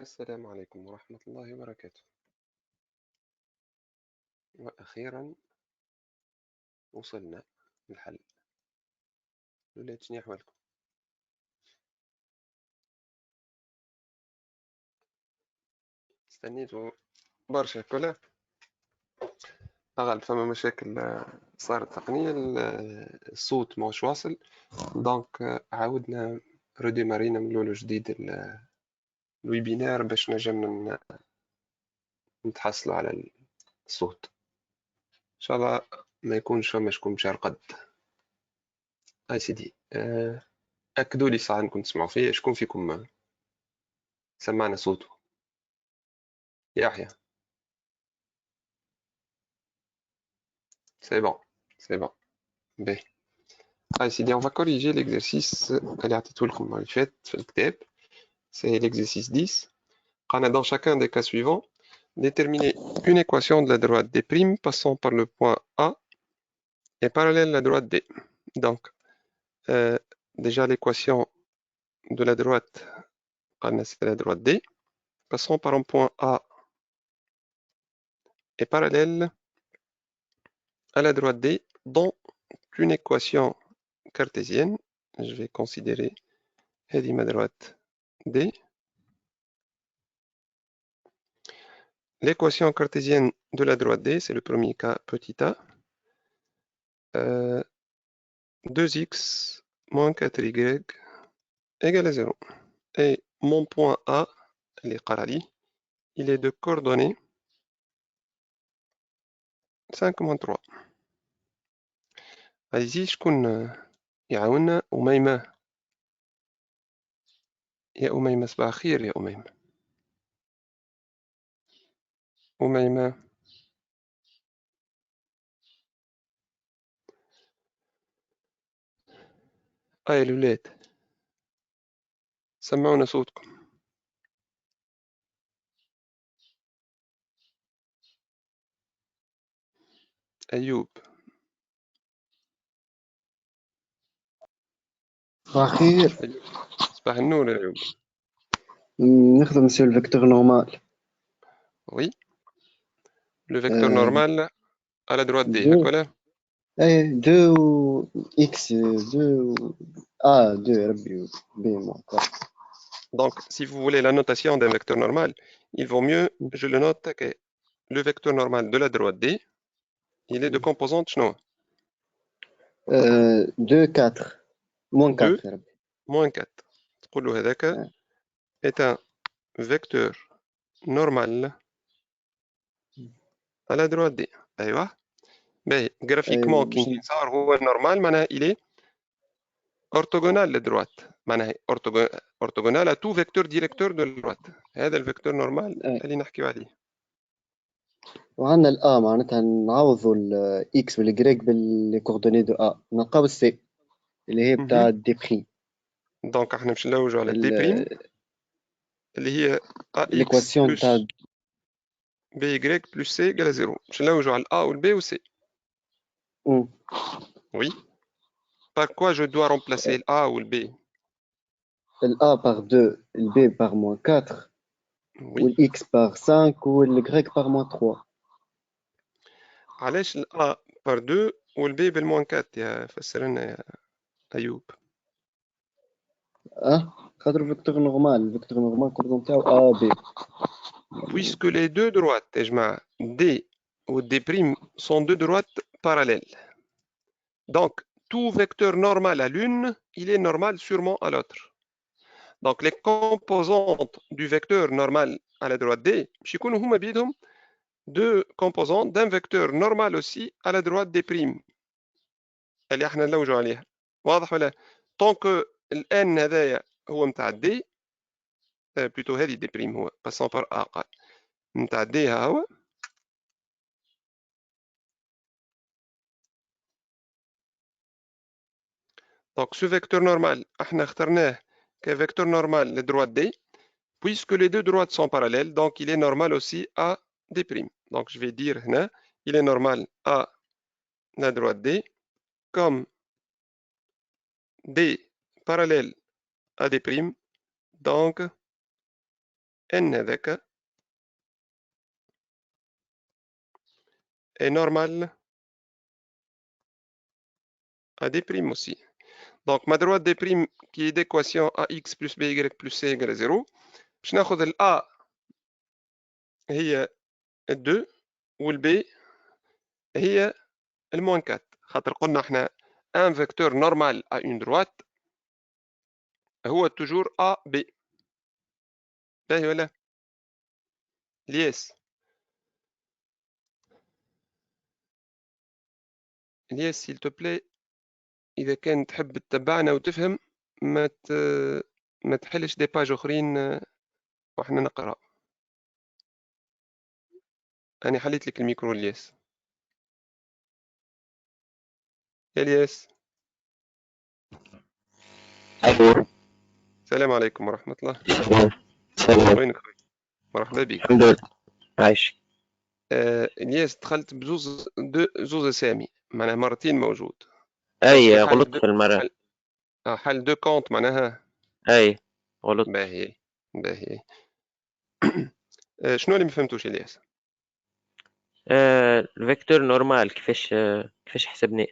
السلام عليكم ورحمة الله وبركاته. وأخيرا وصلنا للحل. الولاد شنو أحوالكم؟ استنيتوا برشا كلها أغلب فما مشاكل صارت تقنية الصوت ماهوش واصل دونك عاودنا روديمارينا من الأول وجديد الويبينار باش نجم نتحصلوا على الصوت إن شاء الله ما يكونش فما شكون مشى رقد. هاي سيدي أكدوا لي ساعة نكون تسمعوا فيا شكون فيكم سمعنا صوته؟ يحيى c'est bon, c'est bon. B. Allez, c'est bien, on va corriger l'exercice اللي عطيته لكم المرة اللي فاتت في الكتاب. C'est l'exercice 10. On a dans chacun des cas suivants déterminer une équation de la droite D' passant par le point A et parallèle à la droite D. Donc, déjà l'équation de la droite, c'est la droite D, passant par un point A et parallèle à la droite D dans une équation cartésienne. Je vais considérer ma droite D. L'équation cartésienne de la droite D, c'est le premier cas petit a. 2x moins 4y égale à 0. Et mon point A, il est de coordonnées 5 moins 3. Allez-y, شكون يعاوننا؟ أميمة. يا أميمة صباح الخير يا أميمة. أميمة. الولاد سمعونا صوتكم. أيوب. صباح الخير. صباح النور يا أيوب. نخدم sur le vecteur normal. Oui. Le vecteur normal à la droite D, هكا ولا؟ 2 و x 2 2 ربي B moins 4. Donc, si vous voulez la notation d'un vecteur normal, il vaut mieux, je le note, que le vecteur normal de la droite D, il est de composante شنو؟ 2 4 moins 4 2 moins 4. تقول له هذاك est un vecteur normal à la droite D. أيوه. باهي graphiquement كي صار هو normal معناها il est orthogonal à droite. معناها orthogonal à tout vecteur directeur de la droite. هذا الفيكتور نورمال اللي نحكيو عليه. وعندنا ال A معناتها نعوضوا ال X وال Y باللي كوردوني دو A نلقاو C اللي هي بتاع دي بريم. دونك احنا باش نلوجوا على دي بريم اللي هي AX بتاع BY plus C égale à 0. باش نلوجوا على A وال B و C. Oui. Par quoi je dois remplacer le A ou le B? Le A par 2, le B par moins 4, oui. ou le X par 5, ou le Y par moins 3. علاش ال A par 2 ou le B par moins 4 يا فسرنا يا أيوب؟ خاطر الفيكتور نورمال كوردون تاعو A B. Puisque les deux droites, D ou D' sont deux droites parallèles. Donc, tout vecteur normal à l'une, il est normal sûrement à l'autre. Donc, les composantes du vecteur normal à la droite D, deux composantes d'un vecteur normal aussi à la droite des primes. اللي احنا نلوجوا عليها. واضح ولا؟ Tant que n هذايا هو نتاع D, plutôt هذه دي بريم هو passant par A قال نتاع D ها هو. Donc ce vecteur normal احنا اخترناه كvecteur normal de droite D, puisque les deux droites sont parallèles, donc il est normal aussi à D'. Donc je vais dire هنا il est normal à la droite D comme D parallèle à D', donc n هذاك est normal à des primes aussi. Donc ma droite des primes qui est d'équation ax plus by plus c égale à 0. باش ناخذ ال a هي 2 وال b هي الموان 4 خاطر قلنا احنا un vecteur normal à une droite هو toujours a b. باهي ولا الياس الياس s'il te plaît إذا كان تحب تتبعنا وتفهم ما تحلش دي باج أخرين وإحنا نقرأ. أنا حليت لك الميكرو الياس. يا الياس أيوه. السلام عليكم ورحمة الله. سلام. وينك خويا؟ مرحبا بك. الحمد لله عايش. الياس دخلت بزوز زوز أسامي معناها مرتين موجود. أي غلطت في المرة. حل دو كونت معناها. أي غلطت. باهي باهي. شنو اللي ما فهمتوش الياس؟ الفيكتور نورمال كيفاش حسبناه؟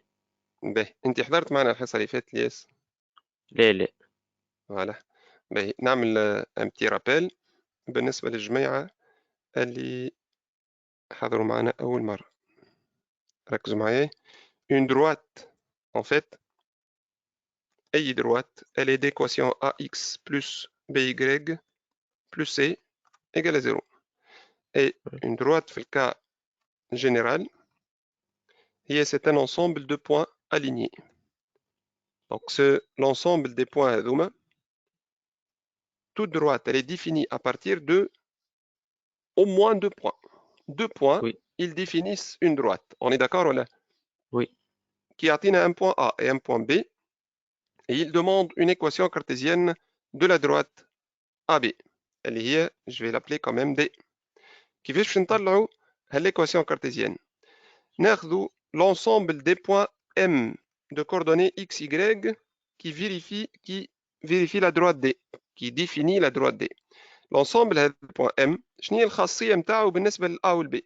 باهي أنت حضرت معنا الحصة اللي فاتت الياس؟ لا. فوالا باهي نعمل ان بتي رابيل بالنسبة للجماعة اللي حضروا معنا أول مرة. ركزوا معايا. une droite en fait أي droite elle est d'équation ax plus by plus c égale à 0 et une droite في الكا général c'est un ensemble de points alignés. Donc l'ensemble des points هذوما toute droite elle est définie à partir de au moins deux points. Deux points, Oui. ils définissent une droite. On est d'accord ou là? Oui. Qui atteint un point A et un point B, et il demande une équation cartésienne de la droite AB. Elle est, je vais l'appeler quand même D. كيفاش نطلعوا l'équation cartésienne? ناخذوا l'ensemble des points M de coordonnées X, Y qui vérifie la droite D, qui définit la droite D. L'ensemble هذا point M شنو هي الخاصية نتاعو بالنسبة لل A وال B؟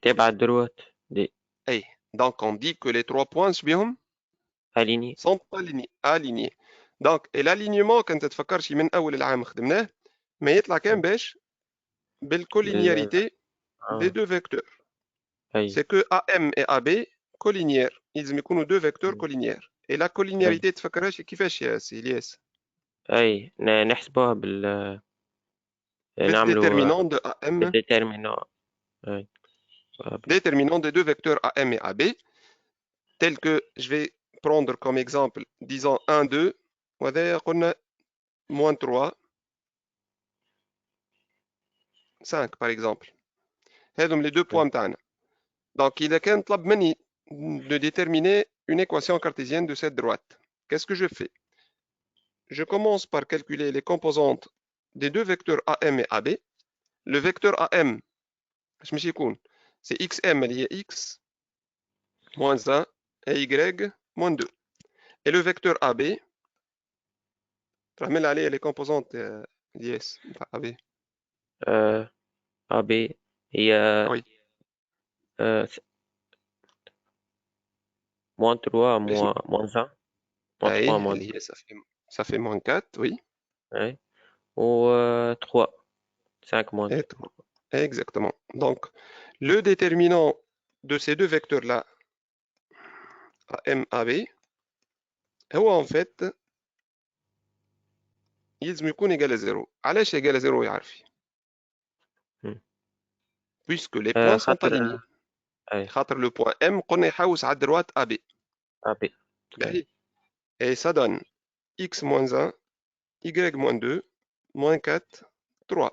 تابع الدروات دي. أي donc on dit que les trois points بهم أليني. sont alignés. Donc l'alignement كنت تفكرش من أول العام خدمناه ما يطلع كان باش بالcollinéarité des deux vecteurs. C'est que AM et AB collinéaires. يلزم يكونوا deux vecteurs collinéaires. Et la collinéarité تفكرهاش كيفاش يا سي إلياس؟ أي نحسبوها نعملوا بالديترمينون de AM. بالديترمينون. Déterminant des deux vecteurs AM et AB, tel que je vais prendre comme exemple, disons 1, 2, وهذا قلنا moins 3, 5 par exemple. هذم les deux points متاعنا. Donc il كان طلب مني de déterminer une équation cartésienne de cette droite. Qu'est-ce que je fais? Je commence par calculer les composantes des deux vecteurs AM et AB. Le vecteur AM, c'est xm اللي هي x moins 1 et y moins 2. Et le vecteur AB, تعمل عليه les composantes yes, AB. AB هي Oui. moins 3 moins 1 moins 3 moins 2. Ça fait moins 4, oui. Ouais. Ou 3 5 moins 2. Exactement. Donc, le déterminant de ces deux vecteurs-là, AM, AB, هو en fait يلزم يكون égal à 0. علاش égal à 0 يعرفي؟ Puisque les points sont alignés. خاطر le point M قلنا يحوس على الدروات AB. AB. Et ça donne x moins 1, y moins 2, moins 4, 3.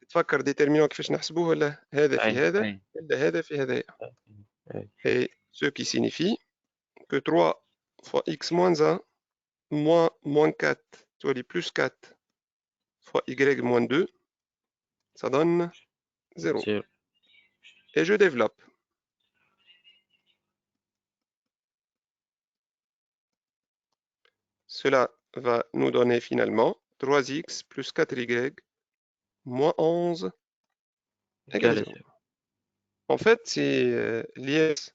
تفكر déterminant كيفاش نحسبوه ولا هذا في هذا ولا هذا في هذا. Et ce qui signifie que 3 fois x moins 1 moins 4, tu vois les plus 4 fois y moins 2, ça donne 0. Et je développe. Cela va nous donner finalement 3x plus 4y moins 11 égale 0. En fait, c'est l'IS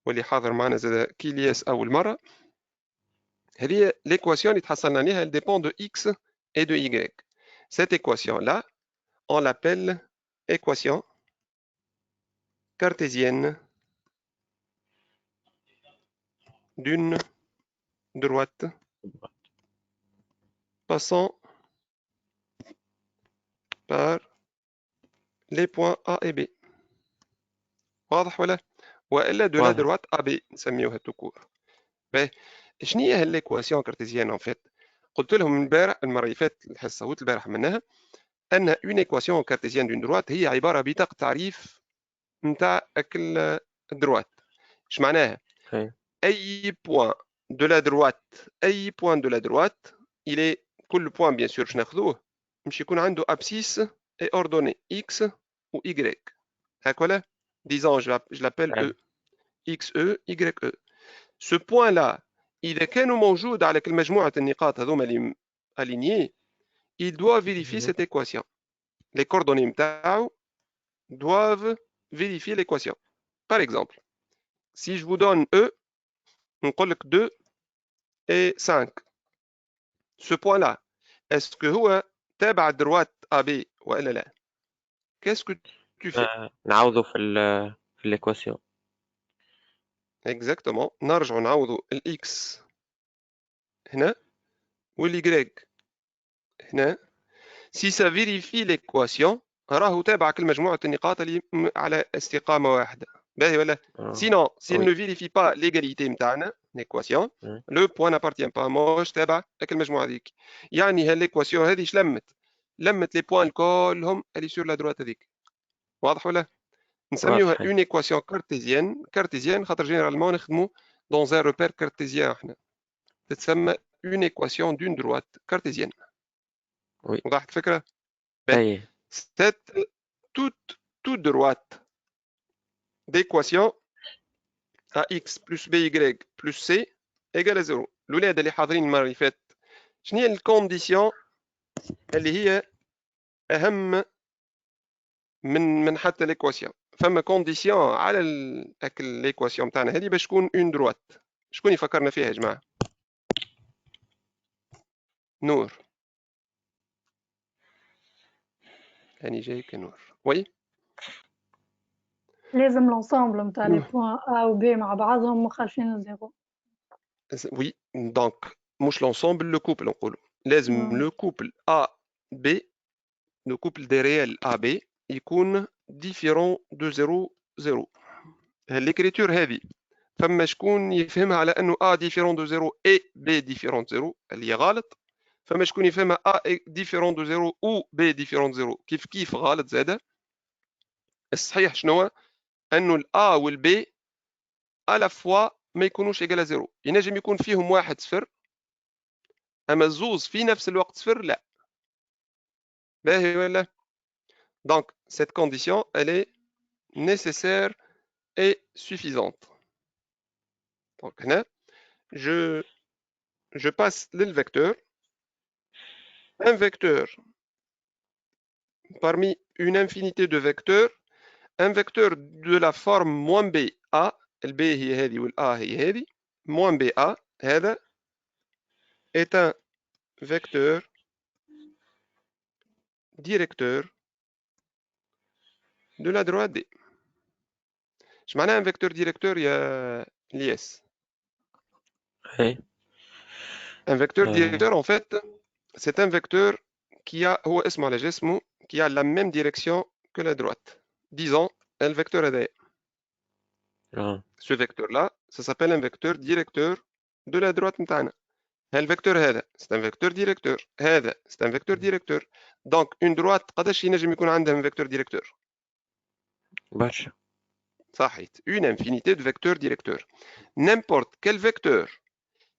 واللي حاضر معنا زاد كي l'IS أول مرة هذه l'équation اللي تحصلنا عليها elle dépend de x et de y. Cette équation-là, on l'appelle équation cartésienne d'une droite passant par les points A et B. واضح ولا؟ وإلا de la واضح. droite AB نسميوها tout court. باهي شنو هي l'équation cartésienne en fait؟ قلت لهم امبارح المرة اللي فاتت الحصة وقت البارح منها أن une équation cartésienne d'une droite هي عبارة بطاقة تعريف نتاع الدروات. اش معناها؟ أي point de la droite il est كل point bien sûr باش ناخذوه باش يكون عنده abscisse et ordonnée x ou y. هاك ولا؟ disons je l'appelle E. XE YE. Ce point là إذا كانوا موجود على كل مجموعة النقاط هذوما اللي alignés, il doit vérifier cette équation. Les coordonnées نتاعو doivent vérifier l'équation. Par exemple, si je vous donne E, نقول لك 2 et 5. Ce point là, est-ce que هو تابع droite AB ولا لا؟ Qu'est-ce que tu fais? نعوضه في l'équation. Exactement. نرجعوا نعوضوا الx هنا والy هنا. Si ça vérifie l'équation راهو تابع كل مجموعة النقاط اللي على استقامة واحدة. باهي ولا؟ Sinon, s'il ne vérifie pas l'égalité نتاعنا l'équation, le point n'appartient pas. موش تابع كل المجموعة هذيك. يعني هالl'équation هذه اش لمت لي بوان كلهم اللي sur la droite هذيك. واضح ولا؟ نسميوها une équation cartésienne خاطر généralement نخدموا dans un repère cartésien احنا. تتسمى une équation d'une droite cartésienne. وضحت الفكرة؟ C'est toute droite d'équation ax plus by plus c égale à 0. الولاد اللي حاضرين المرة اللي فاتت شنو هي الكونديسيون اللي هي أهم من حتى l'équation؟ فما كونديسيون على l'équation تاعنا هذه باش تكون une droite. شكون يفكرنا فيها يا جماعة؟ نور. هاني جايك نور. وي. لازم l'ensemble نتاع les points A و B مع بعضهم مخالفين لزيرو. Oui, donc مش l'ensemble le couple نقولوا. لازم le couple A B, le couple des réels A B يكون différent de 0 0. l'écriture هذه فما شكون يفهمها على انه A différent de 0 et B différent de 0 اللي هي غلط. فما شكون يفهمها A différent de 0 ou B différent de 0 كيف غلط زاده. الصحيح شنو انه ال A وال B à la fois ما يكونوش ايجال 0. ينجم يكون فيهم واحد صفر اما الزوز في نفس الوقت صفر لا. باهي ولا؟ donc cette condition elle est nécessaire et suffisante. donc هنا je passe le vecteur. Un vecteur parmi une infinité de vecteurs, un vecteur de la forme moins b a, le b هي هذه وال a هي هذه, moins b a هذا est un vecteur directeur de la droite D. اش معناها un vecteur directeur يا لياس؟ Un vecteur directeur en fait c'est un vecteur qui a هو اسمه على جسمه qui a la même direction que la droite. Disons un vecteur هذايا. Ce vecteur là ça s'appelle un vecteur directeur de la droite نتاعنا. الفيكتور هذا c'est un vecteur directeur. هذا c'est un vecteur directeur. donc une droite قداش ينجم يكون عندها un vecteur directeur؟ برشا. صحيت. une infinité de vecteurs directeurs. N'importe quel vecteur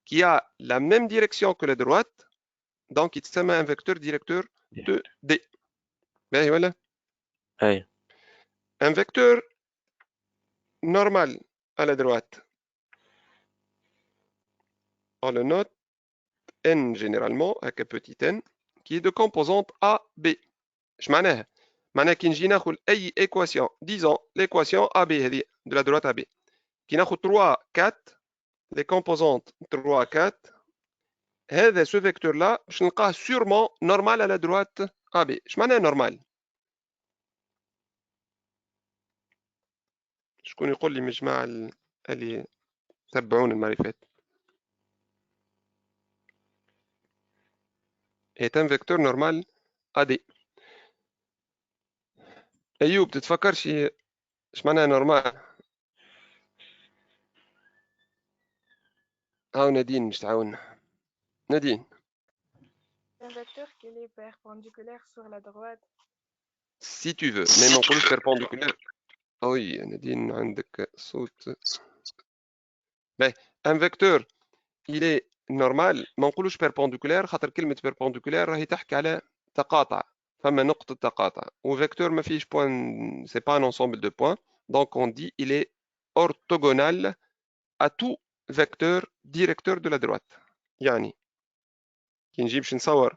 qui a la même direction que la droite, donc il s'appelle un vecteur directeur de D. باهي ولا؟ Un vecteur normal à la droite. On le note n généralement, avec un petit n, qui est de composante A, B. Je معناها معناها كي نجي ناخذ أي équation, disons l'équation AB هذه de la droite AB. كي ناخذ 3, 4, les composantes 3, 4, هذا ce vecteur là باش نلقاه sûrement normal à la droite AB. اش معناها normal؟ شكون يقول لي من الجماعة اللي تبعون المعرفات؟ est un vecteur normal AD. أيوب تتفكرش اش معناها normal؟ هاو نادين مش تعاوننا. نادين. Un vecteur qui est perpendiculaire sur la droite. Si tu veux, mais ما نقولوش perpendiculaire. Oui, نادين عندك صوت. باهي un vecteur il est normal ما نقولوش perpendiculaire خاطر كلمة perpendiculaire راهي تحكي على تقاطع. فما نقطة تقاطع. وفيكتور ما فيش point, c'est pas un ensemble de points. Donc on dit il est orthogonal à tout vecteur directeur de la droite. يعني كي نجي باش نصور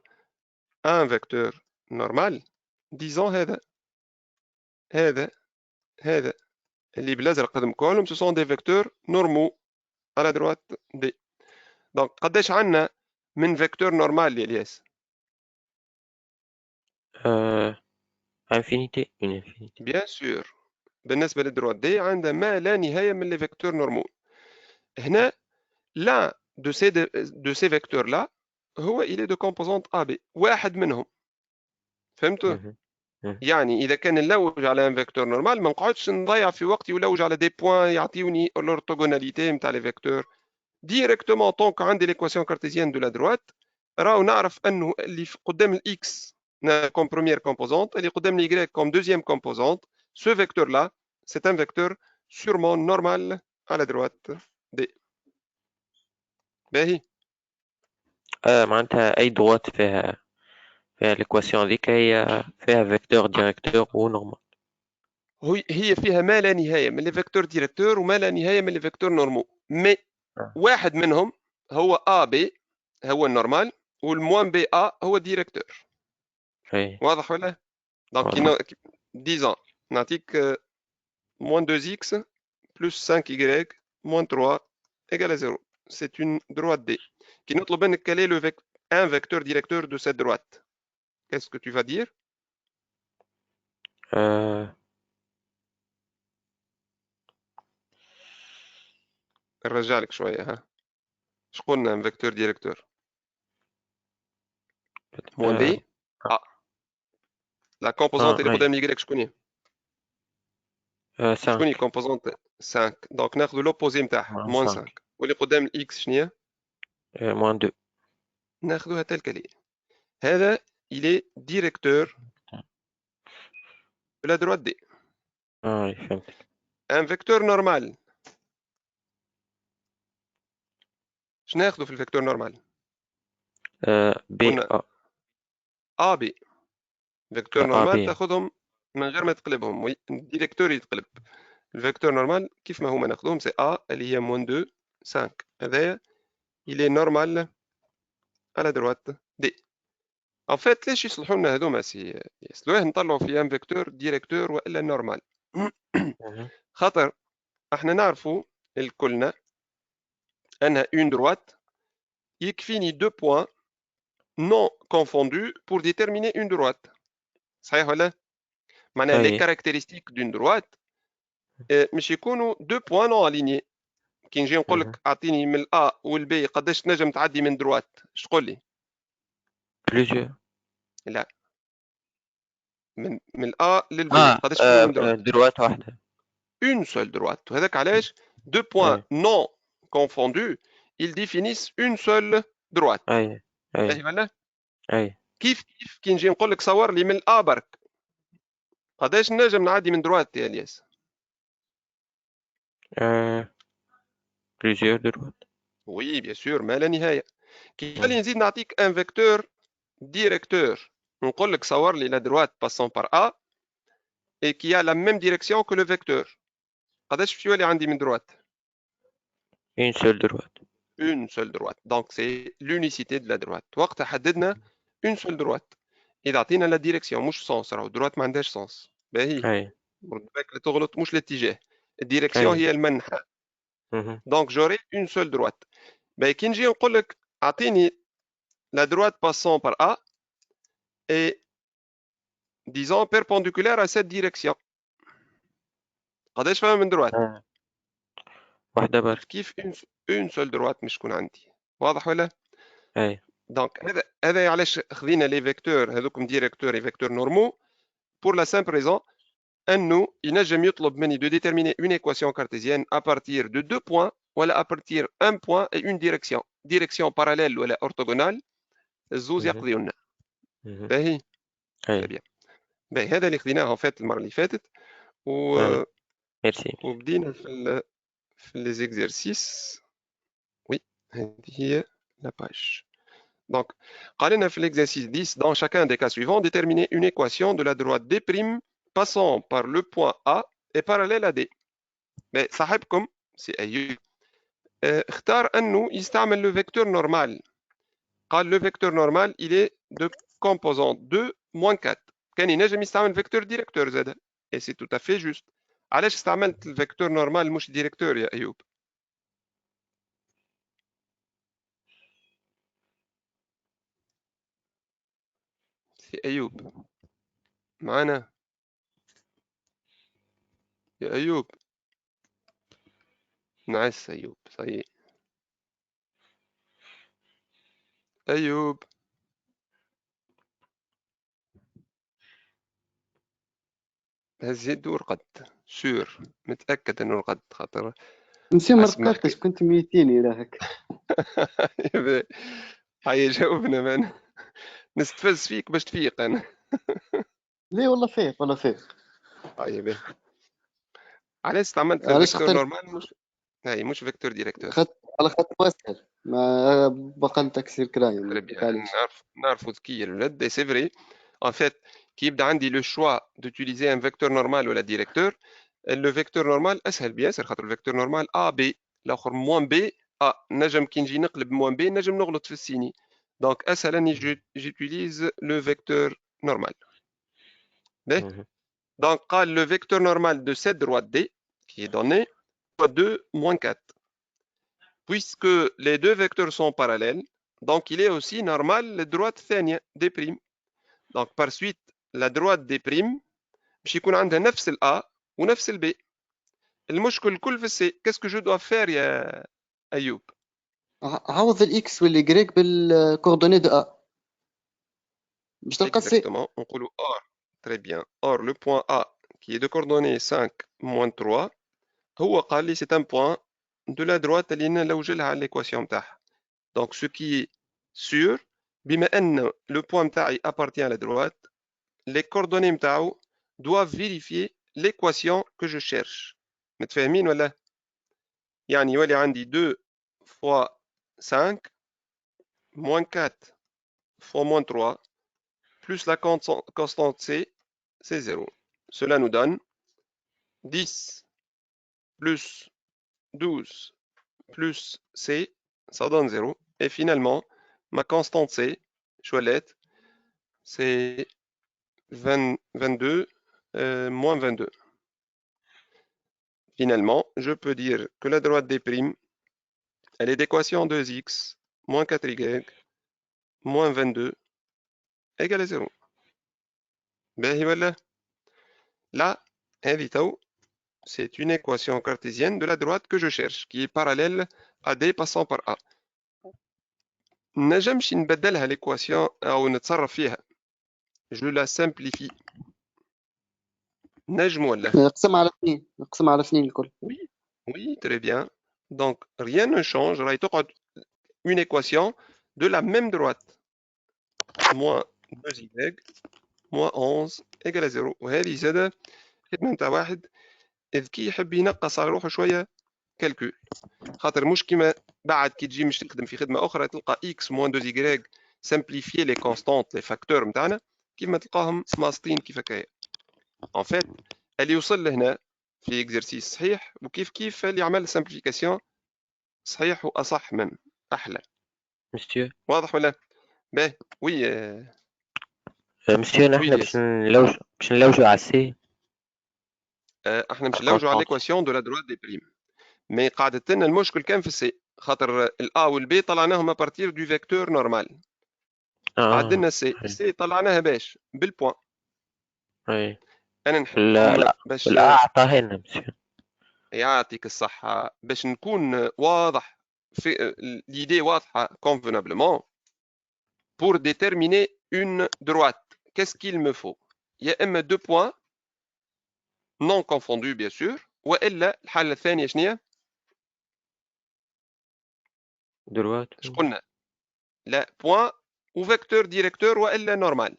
un vecteur normal disons هذا اللي بالازرق قدم كلهم ce sont des vecteurs normaux à la droite D. Donc قداش عندنا من vecteur normal يا الياس؟ infinité, une infinité. Bien sûr. بالنسبة للدروات D عندنا ما لا نهاية من les vecteurs normaux. هنا l'un de ces vecteurs là هو il est de composante AB. واحد منهم. فهمتوا؟ يعني إذا كان نلوج على ان فيكتور نورمال ما نقعدش نضيع في وقتي ولوج على دي بوين يعطيوني l'orthogonalité نتاع لي فيكتور ديريكتومون طونك عندي ليكواسيون كارتيزيان دو لا دروات راهو نعرف انه اللي قدام الاكس كوم بروميير كومبوزونت اللي قدام اليغريك كوم دوزيام كومبوزونت سو فيكتور لا سي ان فيكتور سورمون نورمال على دروات دي. باهي معناتها أي droite فيها l'équation هذيك هي فيها vecteur directeur ou normal. هي فيها ما لا نهايه من لي فيكتور ديريكتور وما لا نهايه من لي فيكتور نورمال مي واحد منهم هو ا بي هو النورمال والموان بي ا هو الديريكتور. واضح ولا؟ دونك ديزون نعطيك moins 2x plus 5y moins 3 égale à 0. C'est une droite D. Qui نطلب منك quel est un vecteur directeur de cette droite. Qu'est-ce que tu vas dire? نرجع لك شوية ها. اش قلنا un vecteur directeur؟ moins B A. La composante اللي قدام y شكون هي؟ شكون هي composante 5 donc ناخذ l'opposé نتاعها moins 5 واللي قدام x شنو هي؟ moins 2 ناخذوها تلك هي. هذا il est directeur de la droite D. فهمت. Un vecteur normal. شنو ناخذو في الفيكتور نورمال؟ بي A B. فيكتور نورمال تاخذهم من غير ما تقلبهم الديريكتور يتقلب. الفيكتور نورمال كيف ما هما ناخذوهم سي A اللي هي moins 2 5 هذايا il est normal à la droite D. En fait ليش يصلحوا لنا هذوما سي يصلحوه نطلعوا في ان فيكتور ديريكتور والا نورمال؟ خاطر احنا نعرفوا الكلنا أنها une droite يكفيني deux points non confondus pour déterminer une droite. صحيح ولا؟ معناها les caractéristiques d'une droite مش يكونوا deux points non alignés. كي نجي نقول لك أعطيني من A والB قداش تنجم تعدي من droite، اش تقول لي؟ plusieurs. لا. من A للB قداش تكون من droite؟ droite واحدة. Une seule droite. وهذاك علاش deux points non confondus ils définissent une seule droite. فاهم ولا؟ كيف كي نجي نقول لك صور لي من A برك قداش نجم نعدي من droite يا الياس؟ plusieurs droites. Oui bien sûr ما لا نهاية. كي خلي نزيد نعطيك un vecteur directeur نقول لك صور لي la droite passant par A et qui a la même direction que le vecteur. قداش باش يولي عندي من droite؟ une seule droite. une seule droite. Donc c'est l'unicité de la droite. وقتها حددنا une seule droite. إذا عطينا la direction مش sens راهو droite ما عندهاش sens. باهي أي برد بالك لا تغلط مش الاتجاه. الديريكسيون أي هي المنحى. مهم. Donc j'aurai une seule droite. باهي كي نجي نقول لك أعطيني la droite passant par A est disons perpendiculaire à cette direction. قداش فما من droite؟ واحدة برك. كيف une seule droite مش تكون عندي. واضح ولا؟ أي دونك هذا علاش خذينا لي فيكتور هذوكم ديريكتور اي فيكتور نورمو pour la simple raison انه ينجم يطلب مني de déterminer une équation cartésienne à partir de deux points ولا à partir un point et une direction parallèle ولا orthogonale الزوز مهم. يقضيوا لنا. مهم. باهي أي بيان باهي هذا اللي خذيناه فات المره اللي فاتت ميرسي. وبدينا في لي زيكزيرسيس. وي هذه هي لا باج. Donc, قال لنا في l'exercice 10, dans chacun des cas suivants, déterminer une équation de la droite D' passant par le point A et parallèle à D. Mais صاحبكم سي أيوب اختار أنه يستعمل le vecteur normal. قال le vecteur normal il est de composante 2 moins 4. كان ينجم يستعمل vecteur directeur زادا. Et c'est tout à fait juste. علاش استعملت الفيكتور نورمال مش ديريكتور يا أيوب؟ سي أيوب معنا يا أيوب. نعس أيوب صحيح. أيوب هز يده ورقد سور متأكد إنه رقد خاطر نسيم ما أسمع رقدتش كنت ميتيني راهك. هيا جاوبنا من نستفز فيك باش تفيق أنا. ليه والله فيق والله فيق. طيب علاش استعملت علاش الفيكتور خاطر نورمال مش فيكتور ديريكتور؟ على خاطر واسهل ما بقى تكسير كرايم نعرفوا ذكي الولد سي فري. En fait كي يبدا عندي لو شوا d'utiliser un vecteur normal ولا ديريكتور لو فيكتور نورمال اسهل بياسر خاطر الفيكتور نورمال ا بي الاخر موان بي ا نجم كي نجي نقلب موان بي نجم نغلط في السيني دونك اسهل اني جيتيليز لو فيكتور نورمال. مهم. Donc, le vecteur normal de cette droite D, qui est donné, soit 2 moins 4. Puisque les deux vecteurs sont parallèles, donc il est aussi normal la droite ثانية D'. Donc, par suite, la droite D' باش يكون عندها نفس ال A ونفس ال B. المشكل الكل في C. Qu'est-ce que je dois faire يا أيوب؟ عوض الاكس والإيكغيك بالكوردوني دو ا باش تلقى سي. Exactement. On dit or. Très bien. Or, le point A, qui est de coordonnées 5 moins 3, هو قال لي c'est un point de la droite اللي نلوجلها على l'équation تاعها. Donc ce qui est sûr بما ان le point نتاعي appartient à la droite, les coordonnées نتاعو doivent vérifier l'équation que je cherche. متفاهمين ولا؟ يعني يولي عندي 2 fois 5 moins 4 fois moins 3 plus la constante C, c'est 0. Cela nous donne 10 plus 12 plus C, ça donne 0. Et finalement, ma constante C, Choualette, c'est 22 moins 22. Finalement, je peux dire que la droite D', elle est d'équation 2x moins 4y moins 22 égale à 0. باهي ولا؟ Là, هذه تو c'est une équation cartésienne de la droite que je cherche, qui est parallèle à D passant par A. نجمش نبدلها l'équation أو نتصرف فيها. Je la simplifie. نجم ولا؟ نقسم على اثنين الكل. Oui, très bien. Donc, rien ne change. راهي تقعد une équation de la même droite. Moins 2y moins 11 égale à 0. وهذه زادة خدمة نتاع واحد كي يحب ينقص على روحه شوية كالكول. خاطر مش كيما بعد كي تجي مش تخدم في خدمة أخرى تلقى x moins 2y simplifier les constantes les facteurs نتاعنا كيما تلقاهم ماسطين كيف هكايا. En fait, اللي يوصل لهنا في exercice صحيح وكيف اللي عمل simplification صحيح وأصح من أحلى. مسيو واضح ولا؟ باهي وي مسيو وي نحن باش ياسر. نلوجو على السي احنا مش نلوجوا على ليكواسيون دو لا دروا دي بريم، مي قعدت لنا المشكل كان في السي، خاطر الا والبي طلعناهم ابارتير دو فيكتور نورمال. عدلنا السي طلعناها باش بالبوان. اي انا نحب لا باش اعطاها لنا مسيو. يعطيك الصحة باش نكون واضح في l'idée واضحة convenablement. Pour déterminer une droite, qu'est-ce qu'il me faut? Il y a إما deux points non confondus bien sûr، وإلا الحالة الثانية شنو هي؟ دروات اش قلنا؟ لا point ou vecteur directeur وإلا normal.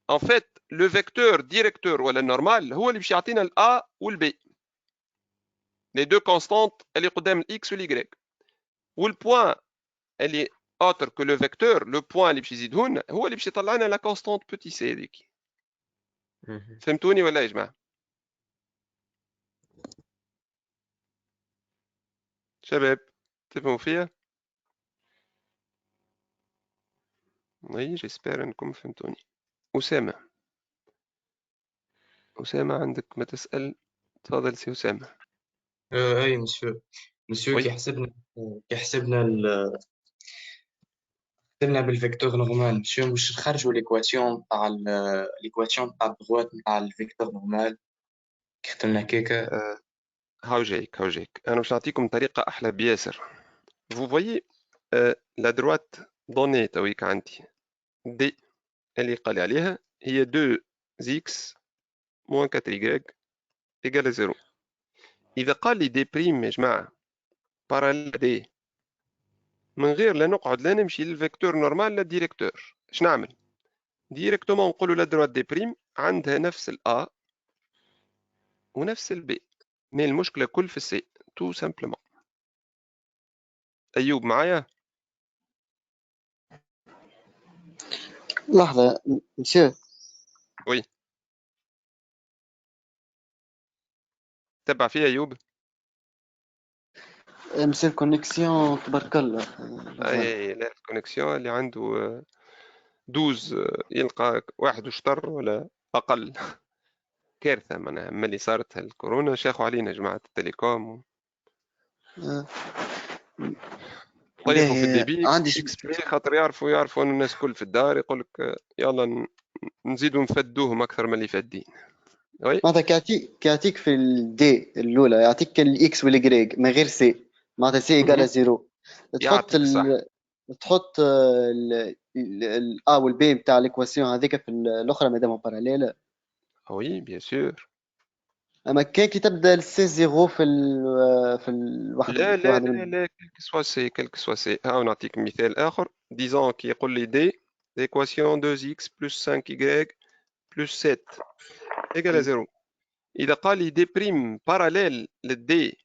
En fait le vecteur directeur ولا normal هو اللي باش يعطينا ال A و ال B. Les deux constantes اللي قدام ال X و ال Y. والpoint اللي autre que le vecteur, le point اللي باش يزيدهن هو اللي باش يطلع لنا لا كونستانت بوتي سي هذيك. فهمتوني ولا يا جماعه؟ شباب تفهموا فيها؟ وي جيسبر انكم فهمتوني. اسامه عندك ما تسال؟ تفضل سي اسامه. اي مسيو كي حسبنا بالفيكتور نورمال مسيو باش نخرجوا ليكواسيون تاع الدروات نتاع الفيكتور نورمال كي خدمنا كيكا. هاو جايك انا باش نعطيكم طريقه احلى بياسر. vous voyez la droite donnée تويك عندي دي اللي قال عليها هي 2x moins 4y égale 0. إذا قال لي دي بريم يا جماعة باراليل دي من غير لا نقعد لا نمشي للفيكتور نورمال لا ديريكتور، اش نعمل؟ ديريكتومون نقولوا لا دروات دي بريم عندها نفس الأ ونفس البي، مي المشكلة كل في السي تو سامبلومون. أيوب معايا؟ لحظة مسيو. وي تبع فيها أيوب؟ مسيو الكونيكسيون تبارك الله. أي لا الكونيكسيون اللي عنده 12 يلقى واحد وشطر ولا أقل. كارثة معناها ملي صارت الكورونا شاخوا علينا جماعة التليكوم طيحوا في الديبي عندي اكسبري خاطر يعرفوا ان الناس كل في الدار يقول لك يلا نزيدوا نفدوهم اكثر من اللي فادين. معناتها كيعطيك في الدي الاولى يعطيك الاكس والجريج من غير سي، معناتها سي ايكال زيرو. تحط الأ والبي بتاع الإكواسيون هذيك في الأخرى مادام باراليل. وي بيان سور. أما كي تبدا السي زيرو في الواحد. لا لا لا لا كلك سوا سي ها نعطيك مثال آخر. ديزون كي يقول لي دي l'équation 2x plus 5y plus 7 égale à 0. إذا قال لي دي بريم باراليل للدي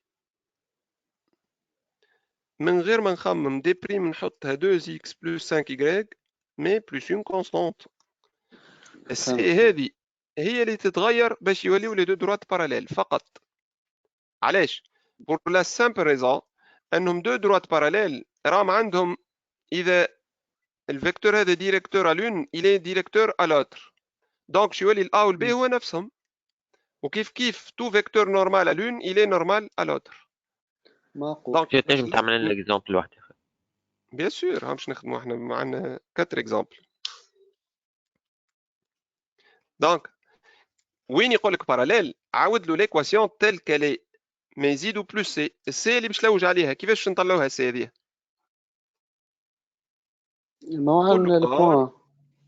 من غير ما نخمم دي بريم نحطها 2x plus 5y مي بلس اون كونستانت. السي هذه هي اللي تتغير باش يوليو لي دو دروات باراليل فقط. علاش؟ بور لا سامبل ريزون انهم دو دروات باراليل راهم عندهم اذا الفيكتور هذا ديريكتور ا لون الى ديريكتور ا لوتر، دونك شو يولي الا والبي هو نفسهم، وكيف كيف تو فيكتور نورمال ا لون الى نورمال ا لوتر. دونك تنجم تعمل لنا اكزامبل واحد؟ بيان سور ها باش نخدموا احنا معنا 4 اكزامبل. دونك وين يقول لك باراليل عاود له ليكواسيون تيل كالي ما يزيدوا بلس سي. السي اللي باش نلوج عليها كيفاش نطلعوها السي هذه؟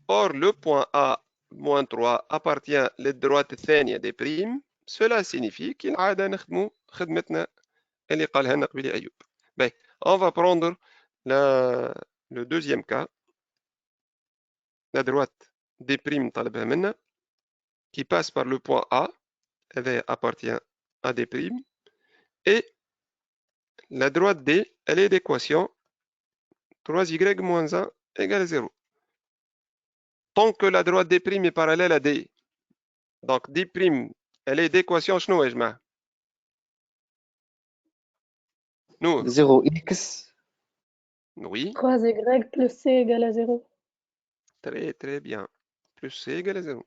or le point A moins 3 appartient للدروات الثانية دي بريم. cela signifie كالعادة نخدموا خدمتنا اللي قالها لنا قبيلي أيوب. باهي on va prendre le deuxième cas. la droite des primes طلبها منا qui passe par le point A هذا appartient à des primes et la droite D elle est d'équation 3y moins 1 égale 0. Tant que la droite D' est parallèle à D, donc D' elle est d'équation شنو يا جماعة؟ 0x Oui, 3y plus c égale à 0. très bien. Plus c égale à 0.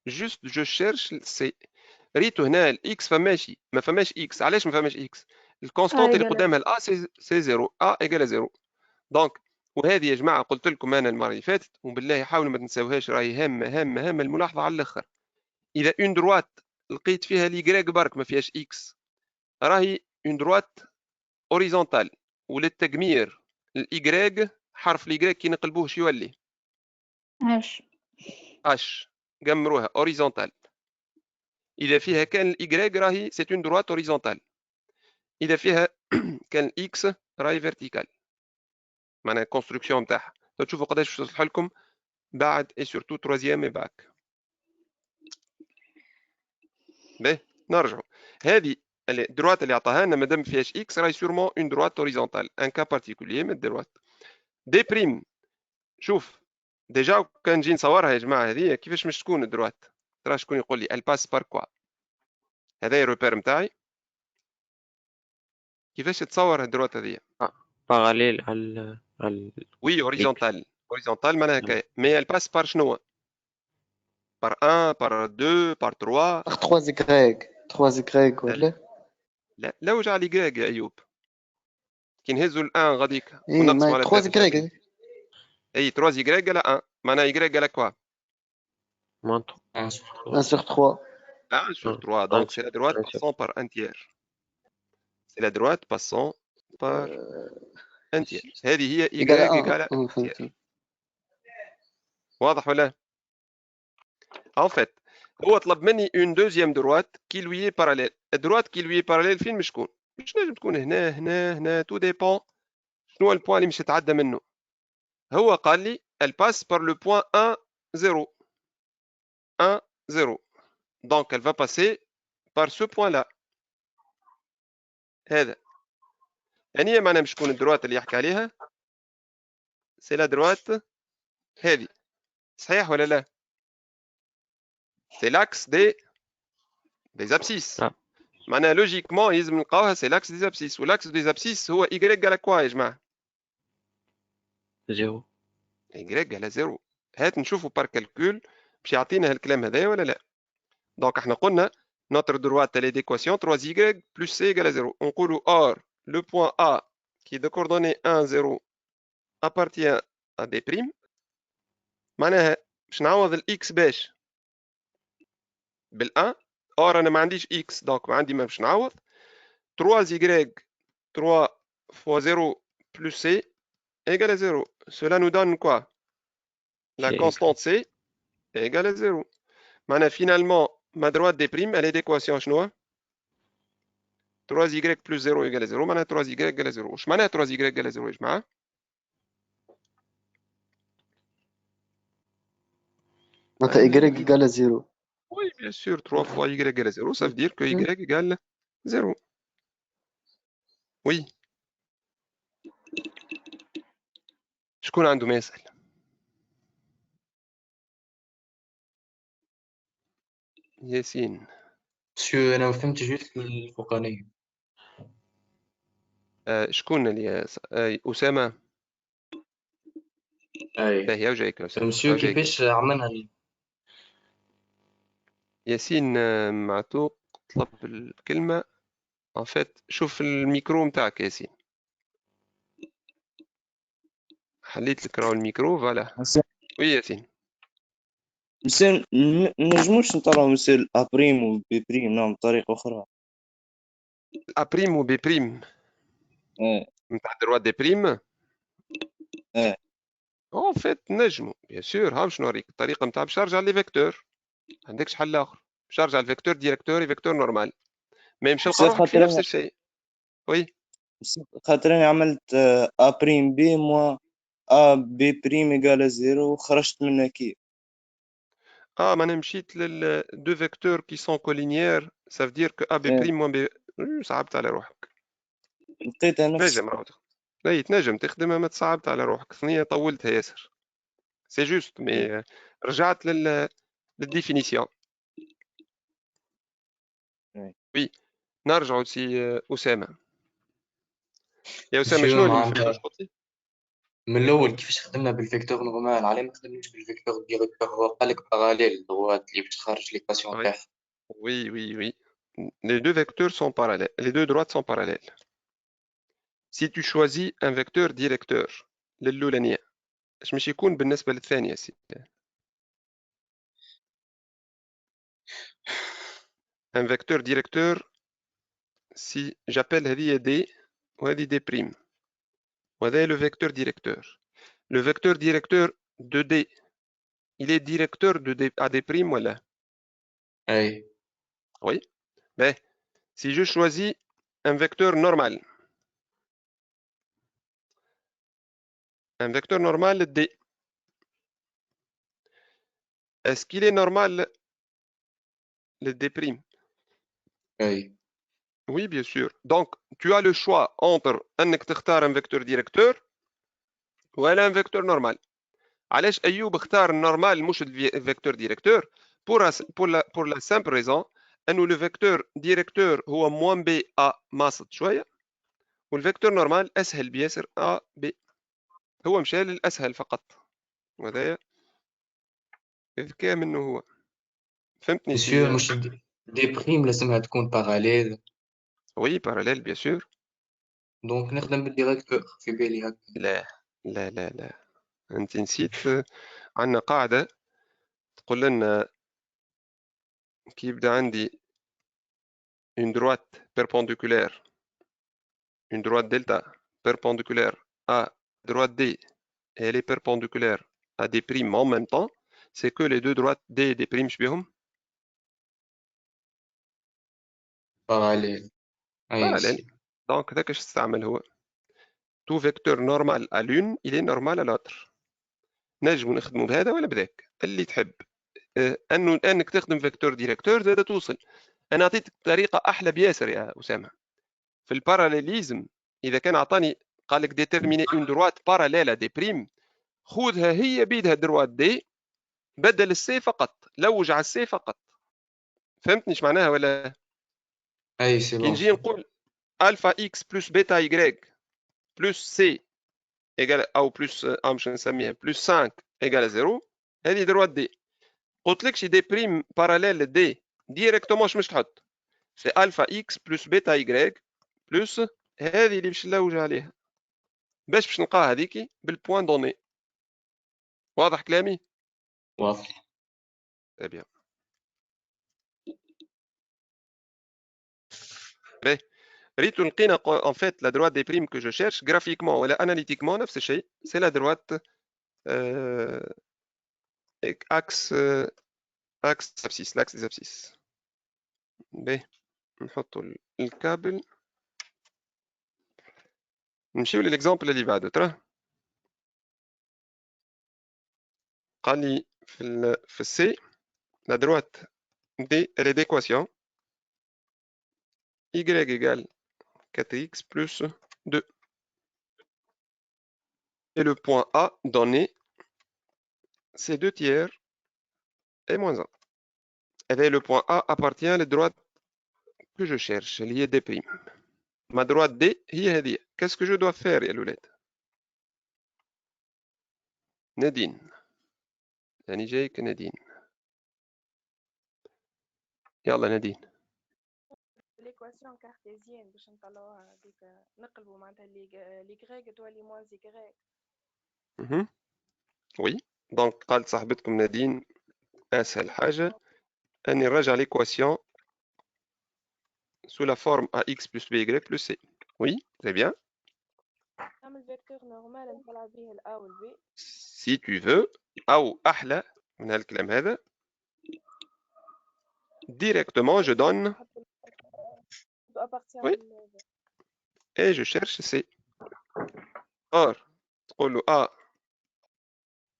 Juste, je cherche c. ريتو هنا الاكس فماشي ما فماش اكس. علاش ما فماش اكس؟ الكونستانت اللي égale à قدامها الا سي 0. ايجال 0. دونك وهذه يا جماعه قلت لكم انا المره اللي فاتت وبالله حاولوا ما تنساوهاش، راهي هامه الملاحظه على الاخر. اذا اون دروات لقيت فيها لي برك ما فيهاش اكس راهي اون دروات اوريزونتال، وللتجمير الايغريك حرف الايغريك كي نقلبوه شو يولي؟ اش اش. جمروها اوريزونتال. اذا فيها كان الايغريك راهي سي اون دروات اوريزونتال. اذا فيها كان الاكس راهي فيرتيكال. معناها الكونستركسيون نتاعها تشوفوا قداش باش تصلح لكم بعد اي سورتو تروازيام اي باك. باهي نرجعوا. هذه الدروات اللي عطاها لنا مادام ما فيهاش اكس راهي سورمون اون دروات اوريزونتال، ان كا بارتيكولير من الدروات. دي بريم. شوف ديجا كان نجي نصورها يا جماعه هذه كيفاش مش تكون الدروات؟ ترى شكون يقول لي الباس بار كوا؟ هذا الروبير نتاعي. كيفاش تصور الدروات هذه؟ باراليل على وي اوريزونتال. اوريزونتال معناها هكايا، مي الباس بار شنو؟ بار 1 بار 2 بار 3. 3y ولا؟ لا وجع لي كراك يا ايوب. كي نهزوا الان غاديك ايه ونقسموا ما على 3 3y. اي 3 y على 1 معناها y على كوا؟ مونطو 1 sur 1 3. sur 3. 1 sur 3. Donc c'est la droite passant par un tiers. C'est la droite passant par un tiers. هذه هي y إيجال égale à un tiers. فهمت. واضح ولا؟ En fait هو طلب مني une deuxième droite qui lui est parallèle. الدروات qui lui est parallèle فين مش تكون؟ مش نجم تكون هنا tout dépend شنو البوان اللي مش تتعدى منه. هو قال لي elle passe par le point 1 0. 1 0. Donc elle va passer par ce point là. هذا يعني هي معناها مش تكون الدروات اللي يحكي عليها، سي لا دروات هذه. صحيح ولا لا؟ سي لاكس دي زابسيس. معناها لوجيكمون يلزم نلقاوها سي لاكس دي زابسيس، ولاكس دي زابسيس هو ايغريك على كوا يا جماعه؟ 0. ايغريك على 0. هات نشوفوا بار كالكول باش يعطينا هالكلام هذايا ولا لا. دونك احنا قلنا notre droite elle est d'équation 3y plus c égale à 0. نقولوا or le point A qui est de coordonnées 1 0 appartient à des primes. معناها باش نعوض الاكس باش بال1. اور انا ما عنديش اكس دونك ما عندي ما باش نعوض. 3y 3 fois 0 plus c égale à 0. Cela nous donne quoi? La constante c égale à 0. معناها finalement ma droite des primes elle est d'équation شنو؟ 3y plus 0 égale à 0. معناها 3y égale à 0. واش معناها 3y égale à 0 يا جماعه؟ معناتها y égale 0. Oui, bien sûr, 3 fois y égale 0, ça veut dire que y égale 0. Oui. شكون عنده ما يسأل؟ ياسين. مسيو انا ما فهمتش جوست الفوقانية. شكون اللي أسامة؟ اي باهي وجايك أسامة. مسيو وجايك. كيفاش عملها ياسين معتوق طلب الكلمة. en fait شوف الميكرو متاعك ياسين. حليت لك راهو الميكرو فوالا. وي ياسين. مسير نجموش نطلعوا مسير أ بريم و بي بريم نعم بطريقة أخرى. أ بريم و بي بريم نتاع دروا دي بريم. en fait نجمو بيان سور. ها باش نوريك الطريقة نتاع باش ترجع لي فيكتور. ما عندكش حل آخر. باش ترجع الفيكتور ديريكتور فيكتور نورمال. ما يمشي نلقى روحك في نفس الشيء. وي خاطر أنا عملت أ بريم بي موا أ بي بريم إيكال 0 وخرجت منها كيف. معناها مشيت لل دو فيكتور كي سون كولينيير ça veut dire que a b prime moins b. صعبت على روحك. لقيتها نفس. تنجم راهو لا تنجم تخدمها، ما تصعبت على روحك. ثانية طولتها ياسر. سي جوست مي رجعت للديفينيسيون. وي نرجعوا سي أسامة. يا أسامة مسيو شنو اللي ما معناتها فهمتوش قلت لي؟ من الأول كيفاش خدمنا بالفيكتور نورمال، علاه ما خدمناش بالفيكتور ديريكتور؟ هو قال لك باراليل دروات اللي باش تخرج ليكواسيون Oui, تاعها. oui, oui, oui. Les deux vecteurs sont parallèles. Les deux droites sont parallèles. Si tu choisis un vecteur directeur للأولانية اش مش يكون بالنسبة للثانية سيدي؟ Un vecteur directeur, si j'appelle هذه D وهذه D prime وهذا le vecteur directeur. Le vecteur directeur de D, il est directeur de D à D prime ولا؟ أي Oui. Mais si je choisis un vecteur normal D, est-ce qu'il est normal le D prime? أي Oui, bien sûr. Donc, tu as le choix entre انك تختار un vecteur directeur ولا un vecteur normal. علاش ايوب اختار النورمال مش الفيكتور ديريكتور؟ pour la simple raison انه le vecteur directeur هو moins b a ماسط شويه والفيكتور نورمال اسهل بياسر a b. هو مشى للاسهل فقط وهذايا الذكاء منه هو. فهمتني مسيو سي؟ مش دي بريم لازمها تكون باراليل، وي باراليل بيان سور. دونك نخدم بالديريكتور في بالي هكا. لا لا لا لا، انت نسيت. عندنا قاعده تقول لنا كي يبدا عندي une droite perpendiculaire, une droite delta perpendiculaire à droite D et elle est perpendiculaire à des primes en même temps, c'est que les deux droites D et D primes شبيهم باراليل أي parallèles. Donc هذاك اش تستعمل هو tout vecteur normal à l'une il est normal à l'autre. نجم نخدموا بهذا ولا بذاك اللي تحب. انك تخدم فيكتور ديريكتور زاد توصل. انا اعطيتك طريقه احلى بياسر يا اسامه. في الباراليليزم اذا كان اعطاني قال لك ديتيرميني اون دروات باراليل دي بريم، خذها هي بيدها دروات دي بدل السي فقط، لوج على السي فقط. فهمتني ايش معناها ولا؟ أي سي كي بون. نجي نقول الفا اكس بلس بيتا يغريك بلس سي ايجال او بلس مش نسميها بلس 5 ايجال 0، هذه دروات دي. قلت لك شي دي بريم باراليل دي ديريكتومون مش تحط سي الفا اكس بلس بيتا يغريك بلس هذه اللي باش نلوج عليها باش نلقاها هذيك بالبوان دوني. واضح كلامي؟ واضح. Très bien. Mais ريتو لقينا en fait la droite des primes que je cherche graphiquement ولا analytiquement نفس الشيء، c'est la droite axe axe abscisse l'axe des abscisses. باهي نحطوا الكابل نمشيو للإكزامبل اللي بعده. ترى قال لي في السي la droite D elle est d'équation y égale 4x plus 2 et le point A donné c'est 2 tiers et moins 1. Et bien le point A appartient à la droite que je cherche, liée D'. Ma droite D, هي هذه. Qu'est-ce que je dois faire يا الولاد؟ نادين. يعني جايك نادين. يلا نادين. ليكواسيون كارتيزيان باش نطلعوها هذيك نقلبوا معناتها لي غريك تولي موان زي غريك. وي دونك قالت صاحبتكم نادين اسهل حاجه اني نرجع ليكواسيون sous la forme ax plus by plus c. Oui, très bien. نعمل فيكتور نورمال نطلع به الا والبي. Si tu veux او احلى من هالكلام هذا directement je donne oui et je cherche c. Or تقول له a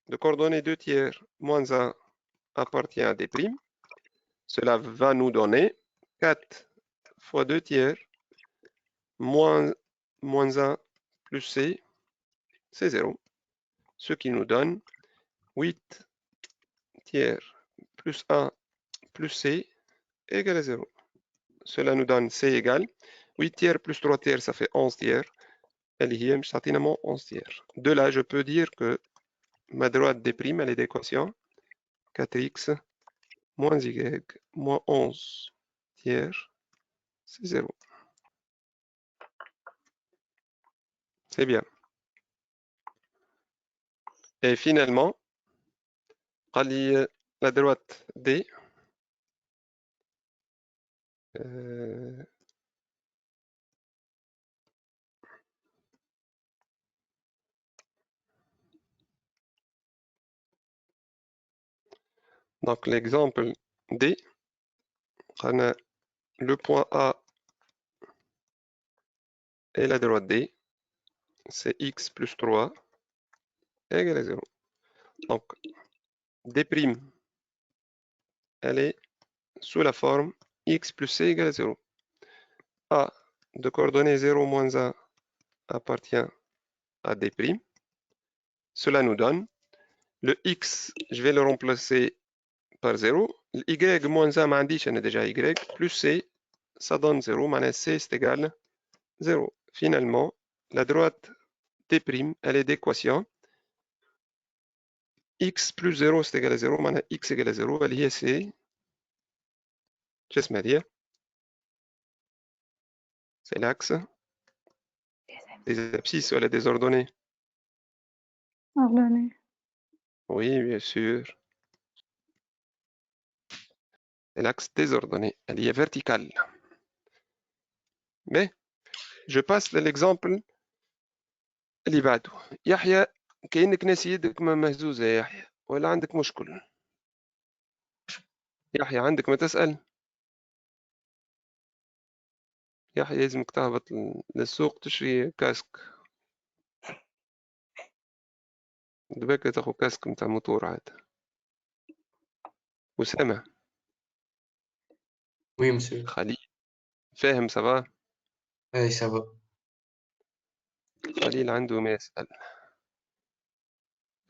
de coordonnées 2 tiers moins 1 appartient à des primes. Cela va nous donner 4 fois 2 tiers moins 1 plus c, c'est 0. Ce qui nous donne 8 tiers plus 1 plus c égale à 0. Cela nous donne c égale 8 tiers plus 3 tiers, ça fait 11 tiers. اللي هي مش تعطينا moins 11 tiers. De là, je peux dire que ma droite D' elle est d'équation 4x moins y moins 11 tiers, c'est 0. C'est bien. Et finalement, la droite D, donc l'exemple D, on a le point A et la droite D, c'est x plus 3 égale à 0. Donc, D', elle est sous la forme x plus c égale à 0. A de coordonnées 0 moins 1 appartient à D'. Cela nous donne le x, je vais le remplacer par 0. Y moins 1 m'a dit, j'en ai déjà y, plus c, ça donne 0. Maintenant, c c'est égal à 0. Finalement, la droite D', elle est d'équation x plus 0 c'est égal à 0. Maintenant, x égale à 0. Elle est c. Qu'est-ce que ça veut dire? C'est l'axe des abscisses ou des ordonnées. ordonnées. Oui, bien sûr. C'est l'axe des ordonnées. Elle est verticale. Mais je passe l'exemple اللي بعده. يحيى كأنك ناسي يدك مهزوزة يا يحيى ولا عندك مشكل؟ يحيى عندك ما تسأل؟ يحيى لازمك تهبط للسوق تشري كاسك. دباك تاخو كاسك متاع موتور عاد. أسامة. وي مسيو. خليل. فاهم سافا؟ اي سافا. خليل عنده ما يسأل.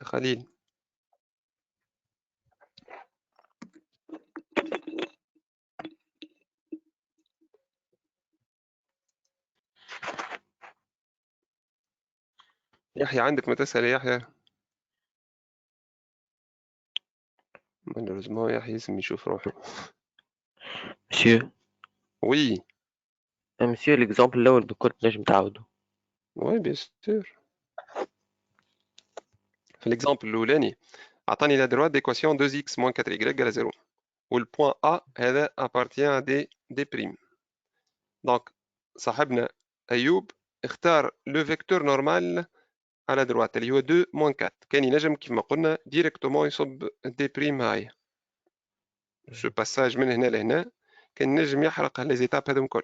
خليل. يحيى عندك ما تسأل يا يحيى؟ malheureusement يحيى لازم يشوف روحه. مسيو وي. مسيو الاكزامبل الاول بكل نجم تعاودو. وي بيان سور. في الاكزامبل الاولاني عطاني لا droite d'équation 2x moins 4y égale 0 والبوان A هذا appartient à D'. Donc صاحبنا أيوب اختار لو فيكتور نورمال على droite اللي هو 2 moins 4. كان ينجم كما قلنا ديريكتومون يصب D' هاي. سو باساج من هنا لهنا كان ينجم يحرق لي زيتاب هذوم الكل.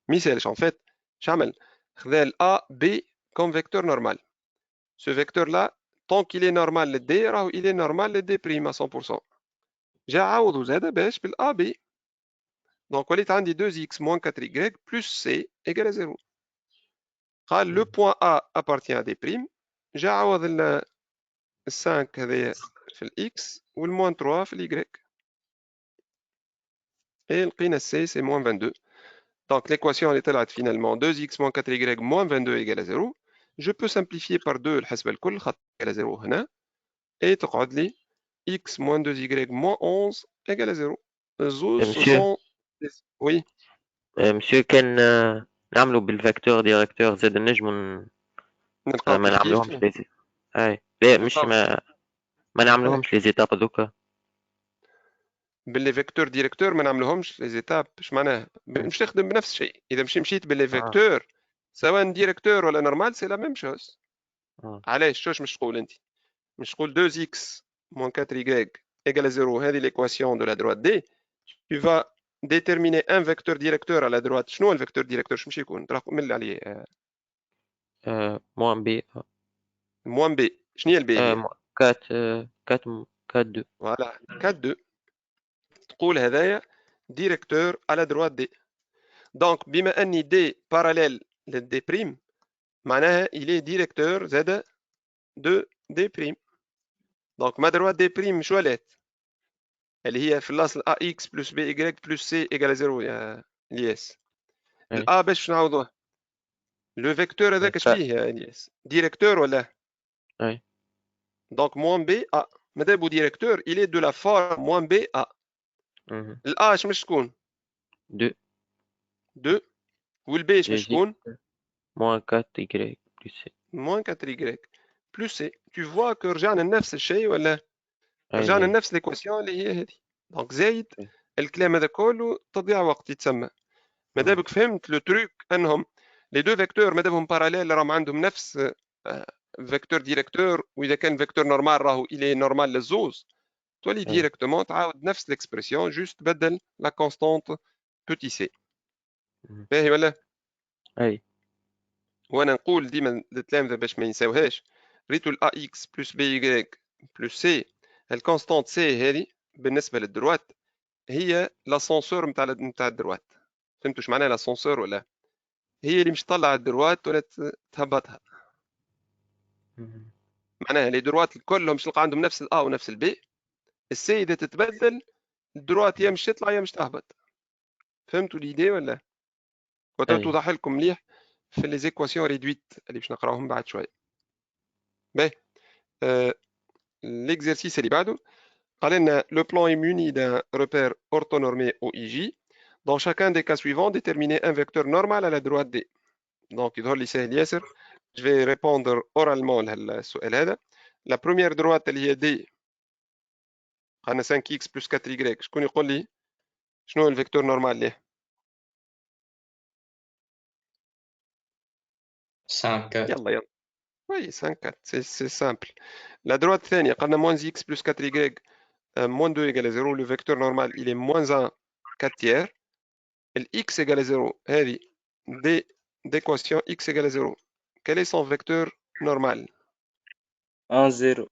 مثالش ان فيت شعمل خذا ال A B comme vecteur normal. Ce vecteur là tant qu'il est normal le D راهو il est normal le D' à 100%. جا عوض وزاد باش بال AB. Donc وليت عندي 2x moins 4y plus c égale à 0. قال le point A appartient à D'. جا عوض ال 5 هذايا في ال x وال moins 3 في ال y. Et لقينا c c'est moins 22. Donc l'équation elle طلعت finalement 2x moins 4y moins 22 égale à 0. Je peux simplifier par 2 الحسبة الكل خاطر égale à 0 هنا. Et تقعد لي x moins 2y moins 11 égale à 0. زوز مسيو. Oui. مسيو كان نعملوا بالفاكتور ديريكتور زاد النجم نلقاو ما كيف نعملوهمش كيف. ليزي. اي لا مش ما نعملوهمش لي زيتاب هذوكا. باللي فيكتور ديريكتور ما نعملوهمش لي زيتاب. اش معناها؟ مش تخدم بنفس الشيء. اذا مشيت باللي فيكتور سواء ديريكتور ولا نورمال سي لا ميم شوز. علاش شوش مش تقول انت؟ مش تقول 2x moins 4y égale à 0. هذه l'équation de la droite D. Tu vas déterminer un vecteur directeur à la droite. شنو هو الفيكتور ديريكتور؟ شو مش يكون؟ ترى مل عليه. موان بي. موان بي. شنو هي البي؟ 4 2. فوالا 4 2. تقول هذايا ديريكتور à la droite D. Donc بما اني D parallèle لل D'، معناها il est directeur زاد de D'. Donc ما droite D' شو ولات؟ اللي هي في الاصل ax plus by plus c égale 0 يا الياس. الA باش نعوضوها؟ لو فيكتور هذاك اش ça. فيه يا الياس؟ ديريكتور ولا؟ Oui. دونك موان بي ا مادابو ديريكتور il est de la forme موان بي ا. Mhm. الA اش مش شكون؟ 2 2 والبي اش مش J'ai شكون؟ moins 4y plus c. moins 4y plus c. Tu vois que رجعنا لنفس الشيء ولا؟ رجعنا أي. لنفس ليكواسيون اللي هي هذه. دونك زايد أي. الكلام هذا كله تضييع وقت يتسمى. مادامك فهمت لو تروك انهم لي دو فيكتور مادامهم باراليل راهم عندهم نفس فيكتور ديريكتور، واذا كان فيكتور نورمال راهو الي نورمال للزوز، تولي أي. ديريكتومون تعاود نفس ليكسبرسيون جوست بدل لا كونستانت بوتي سي. Mhm. باهي ولا؟ أي. وانا نقول ديما التلامذه باش ما ينساوهاش، ريتو ال ax بلس by بلس c الكونستانت c هذه بالنسبه للدروات هي لاسونسور نتاع الدروات. فهمتوا اش معناها لاسونسور ولا؟ هي اللي مش تطلع الدروات ولا تهبطها. Mhm. معناها لي دروات كلهم مش تلقى عندهم نفس الA ونفس الB، السي اذا تتبدل الدروات يا مش تطلع يا مش تهبط. فهمتوا ليدي ولا؟ أي. وتوضح لكم مليح في لي زيكواسيون ريدويت اللي باش نقراوهم بعد شويه. باهي l'exercice اللي بعده قال لنا le plan est muni d'un repère orthonormé OIJ. Dans chacun des cas suivants, déterminer un vecteur normal à la droite D. Donc يظهر لي سهل ياسر. Je vais répondre oralement للسؤال هذا. La première droite اللي هي D قالنا 5x plus 4y. شكون يقول لي شنو هو الفيكتور نورمال ليه؟ 5 4 يلا يلا. Oui, 5 4 c'est simple. La droite الثانية قالنا moins x plus 4y moins 2 égale à 0. Le vecteur normal il est moins 1 4 tiers. x égale à 0 هذه d'équation x égale à 0. Quel est son vecteur normal? 1 0.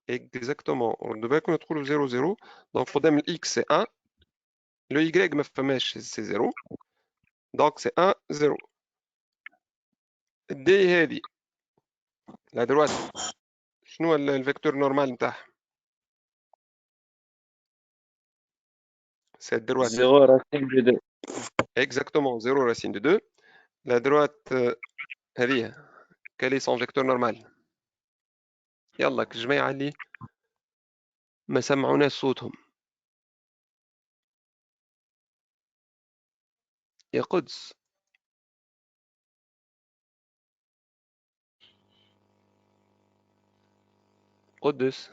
Exactement. رد بالكم ندخلوا 0 0. Donc قدام ال x c'est 1. Le y ما فماش c'est 0. Donc c'est 1 0. d هذه la droite شنو الفيكتور نورمال نتاعها؟ C'est droite. 0 racine de 2. Exactement 0 racine de 2. La droite هذه quel est son vecteur normal؟ يلا جماعة اللي ما سمعوناش صوتهم. يا قدس قدس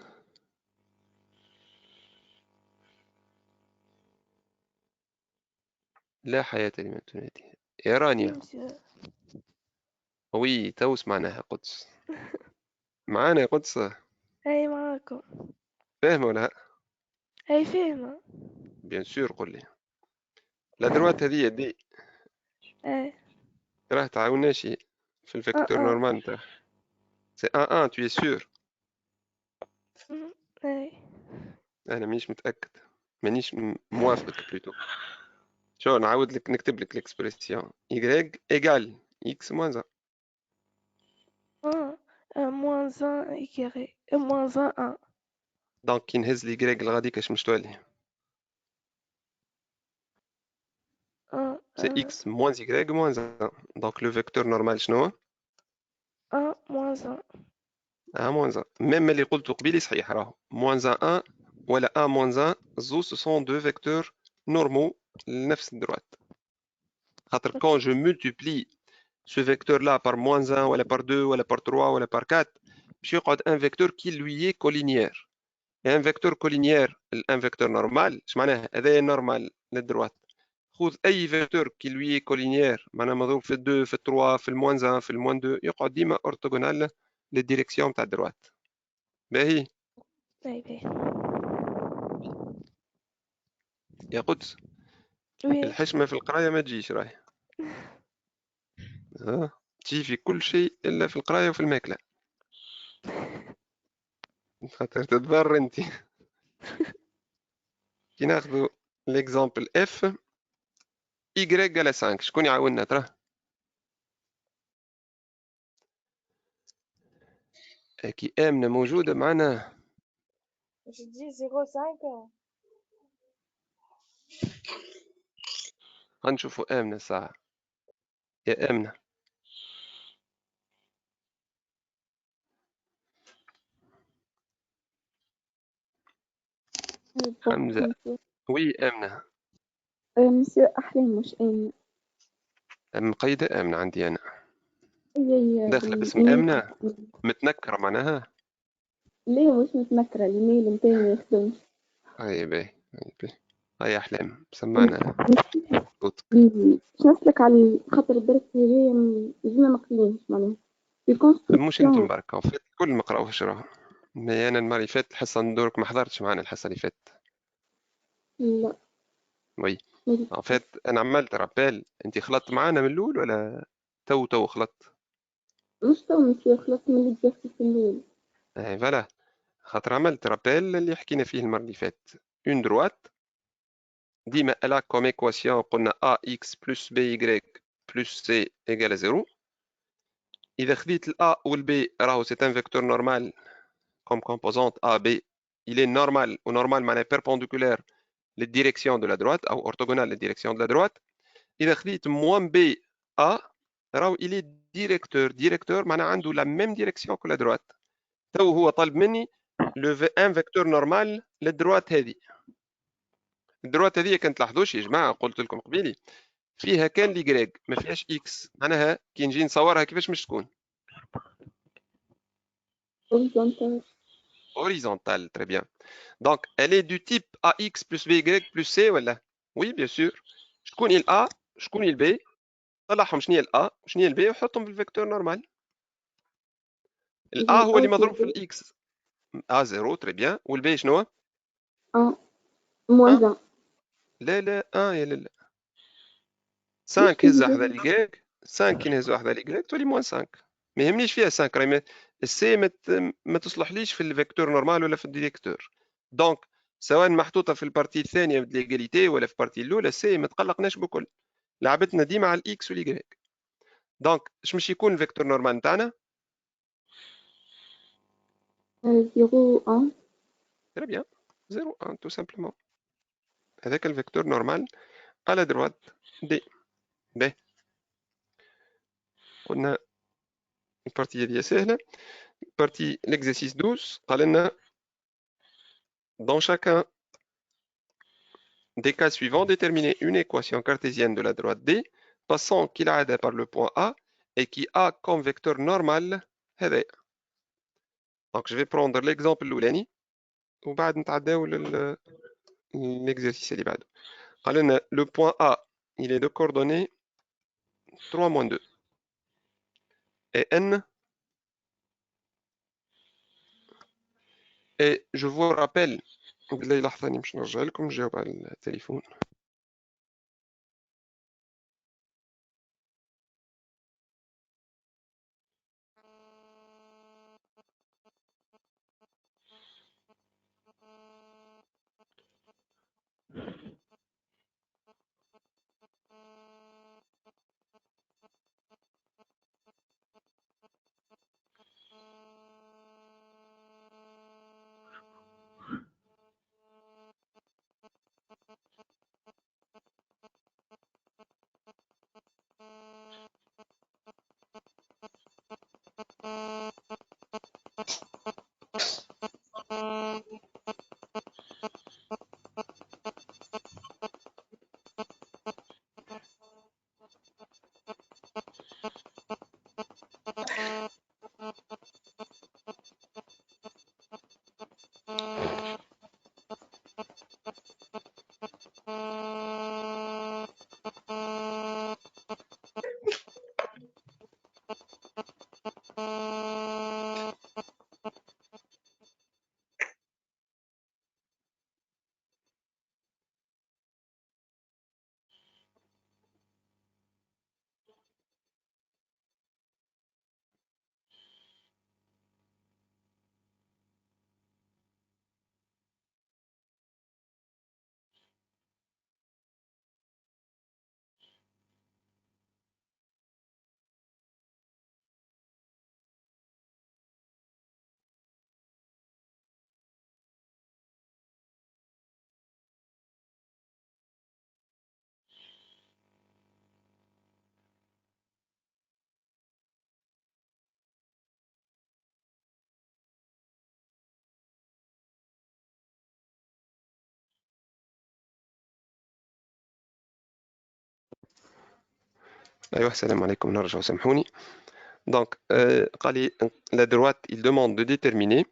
لا حياة لمن تنادي. يا رانيا وي تو سمعناها قدس. معانا يا قدس. أي معاكم. فاهمة ولا لا؟ أي فاهمة. بيان سور قول لي. لا دروات هذه دي أي راه تعاوناش في الفيكتور نورمال نتاعها. سي 1 1 tu es sûr؟ أي انا مانيش متأكد، مانيش موافقك بلوتو. شو نعاود لك نكتب لك الاكسبرسيون y égale x moins 1. moins 1 égaré moins 1. دونك كي نهز لي y الغاديك اش مش تولي؟ C'est x moins y moins 1. Donc le vecteur normal شنو هو؟ 1 moins 1. 1 moins 1. Même اللي قلته قبيلي صحيح راهو. moins 1 ولا 1 moins 1 زوز ce sont deux vecteurs normaux لنفس الدروات. خاطر quand je multiplie ce vecteur là par moins 1 ولا par 2 ولا par 3 ولا par 4 باش يقعد un vecteur qui lui est collinéaire. Et un vecteur collinéaire un vecteur normal اش معناها؟ هذايا normal للدروات. خذ اي فيكتور كي لوي كولينيير معناها مضروب في 2 في 3 في الموان 1 في الموان 2 يقعد ديما اورتوغونال للديريكسيون تاع الدروات. باهي باهي يا قدس وي الحشمة في القراية ما تجيش راهي. تجي في كل شيء إلا في القراية وفي الماكلة. خاطر تتضر انت. كي ناخذوا ليكزامبل اف y على 5 شكون يعاوننا ترى؟ كي آمنة موجودة معنا. je dis 0,5. غنشوفوا آمنة ساعة. يا آمنة حمزة. وي آمنة. مسيو أحلام مش آمنة. مقيدة آمنة عندي أنا. هي داخلة باسم آمنة متنكرة معناها. ليه مش متنكرة؟ الإيميل متاعي ما يخدمش. هاي باهي هاي أحلام سمعنا صوتك. باش نسلك على خاطر الدرس هذايا زينا ما قلينش معناها في مش انتم كونستركسيون. بركة وفات الكل ما قراوهاش راهو. مي أنا المرة اللي فاتت الحصة ندورك ما حضرتش معنا الحصة اللي فاتت. لا وي فات أنا عملت رابيل. أنت خلطت معانا من الأول ولا تو خلطت؟ مش تو مسيو خلصت من الإكزرسيس الليل. فوالا خاطر عملت رابيل اللي حكينا فيه المرة اللي فاتت. اون دروات ديما ألا كوم إيكواسيون قلنا AX plus BY plus C égale 0. إذا خذيت ال A ou le B راهو c'est un vecteur normal comme composante A, B. Il est normal ou normal معناه perpendiculaire les directions de la droite ou orthogonal les directions de la droite. إذا خذيت moins B A راهو il est directeur معناه عنده la même direction que la droite. تو هو طالب مني un vecteur normal للدروات هذه. الدروات هذه كانت تلاحظوش يا جماعة قلت لكم قبيلي فيها كان لي جريج ما فيهاش اكس. معناها كي نجي نصورها كيفاش مش تكون horizontal. Très bien. Donc, elle est du type AX plus BY plus C ولا؟ Oui, bien sûr. شكون هي ال A شكون هي ال B؟ طلعهم شنو هي ال A وشنو هي ال B وحطهم في الفيكتور نورمال. ال A هو اللي مضروب في ال X. A 0 très bien. وال B شنو؟ موان 1. لا 1 يا لا 5 هز واحدة لي 5 كي نهز واحدة لي تولي موان 5. ما يهمنيش فيها 5 راهي السي ما تصلحليش في الفيكتور نورمال ولا في الديريكتور. دونك سواء محطوطة في البارتي الثانية من ليغاليتي ولا في البارتي الأولى السي ما تقلقناش بكل. لعبتنا ديما على الاكس واليغريك. دونك اش باش يكون الفيكتور نورمال نتاعنا؟ 0 1. تري بيان 0 1 تو سامبلومون. هذاك الفيكتور نورمال على دروات دي. ب قلنا البارتي هذه سهلة. partie l'exercice 12 قال لنا dans chacun des cas suivants déterminer une équation cartésienne de la droite D passant كالعادة par le point A et qui a comme vecteur normal هذا. donc je vais prendre l'exemple الأولاني وبعد نتعداو l'exercice اللي بعده. قال لنا le point A il est de coordonnées 3 moins 2 et N. et je vous rappelle بالله لحظة باش نرجع لكم نجاوب على التليفون. أيوة السلام عليكم نرجعوا سامحوني. Donc, la droite, il demande de déterminer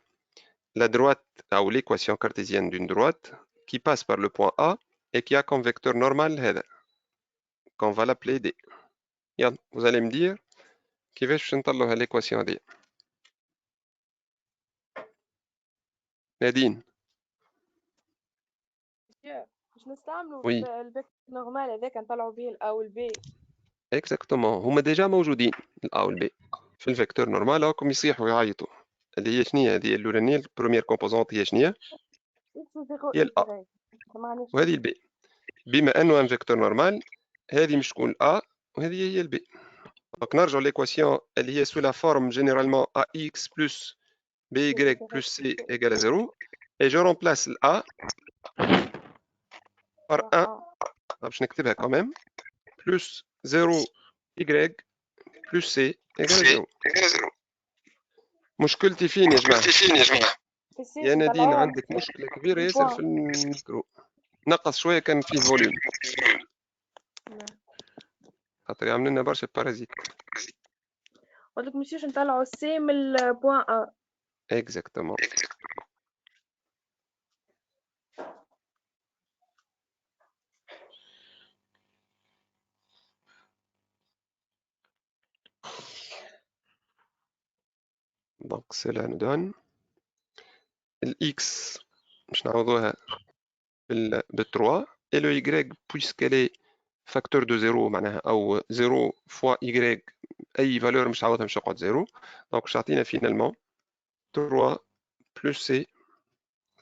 la droite ou l'équation cartésienne d'une droite qui passe par le point A et qui a comme vecteur normal qu'on va l'appeler D. Vous allez me dire كيفاش نطلعوا l'équation دي. نادين. باش نستعملوا Oui, الفيكتور نورمال هذاك نطلعوا به الأ والبي. exactement. هما ديجا موجودين الأ والبي في الفيكتور نورمال. راكم يصيحوا يعيطوا. اللي هي شنية هذه الأولانية البروميير كومبوزونت هي شنية؟ هي الأ وهذه البي. بما أنه ان فيكتور نورمال هذه مش تكون الأ وهذه هي البي. Donc نرجعوا l'équation اللي هي sous la forme généralement ax plus by plus c égale à 0 et je remplace l'A par 1 باش نكتبها quand même plus 0y plus c égale à 0. مشكلتي فين يا جماعة؟ يا نادين عندك مشكلة كبيرة ياسر في الميكرو، نقص شوية كان فيه فوليوم خاطر يعمل لنا برشا بارازيت. قلت لك مشيش نطلعوا السي من البوان ا. Exactement. Donc cela nous donne x باش نعوضوها ب 3 et le y puisqu'elle est facteur de 0 معناها او 0 fois y اي valeur مش نعوضها مش تقعد 0 donc باش تعطينا finalement 3 plus c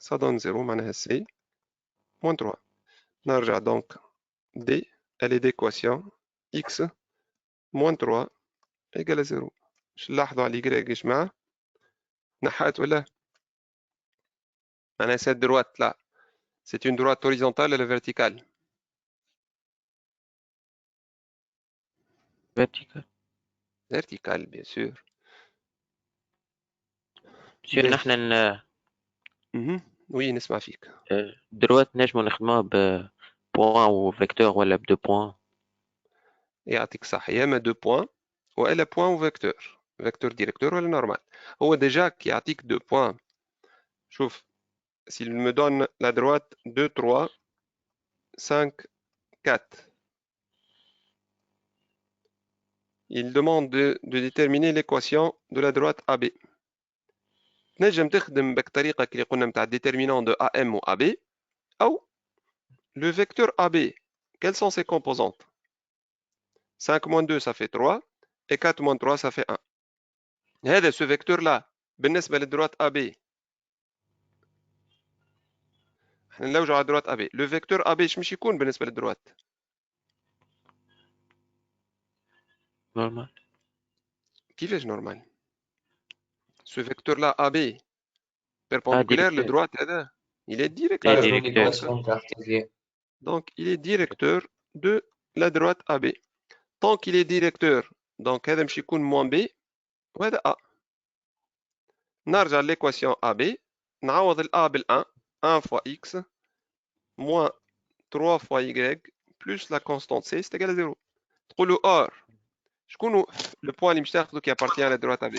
ça donne 0 معناها c moins 3. نرجع donc d elle est d'équation x moins 3 égale à 0. باش نلاحظوا على y يا جماعة نحات ولا معناها cette droite là c'est une droite horizontale ou verticale? vertical. Verticale bien sûr. شو نحن Oui نسمع فيك. دروات نجمو نخدموها بوان وفيكتور ولا بدو بوان؟ يعطيك صح يا اما 2 بوان والا بوان وفيكتور، فيكتور ديريكتور ولا نورمال. هو ديجا كي يعطيك 2 بوان شوف s'il me donne la droite 2 3 5 4 il demande de déterminer l'équation de la droite AB. تنجم تخدم بالطريقه اللي قلنا نتاع déterminant de AM ou AB او le vecteur AB. Quelles sont ses composantes? 5 moins 2 ça fait 3 et 4 moins 3 ça fait 1. هذا ce vecteur là بالنسبة للدروات AB احنا نلوجوا على دروات AB. le vecteur AB مش يكون بالنسبة للدروات نورمال. كيفاش نورمال؟ ce vecteur là AB perpendiculaire للدروات هذا il est directeur. Donc il est directeur de la droite AB. Tant qu'il est directeur donc هذا مش يكون moins B وهذا A. نرجع l'équation AB نعوض ال A بال 1 1 fois x moins 3 fois y plus la constante c c'est égal à 0. تقولوا or شكون le point اللي مش تاخذه qui appartient à la droite AB؟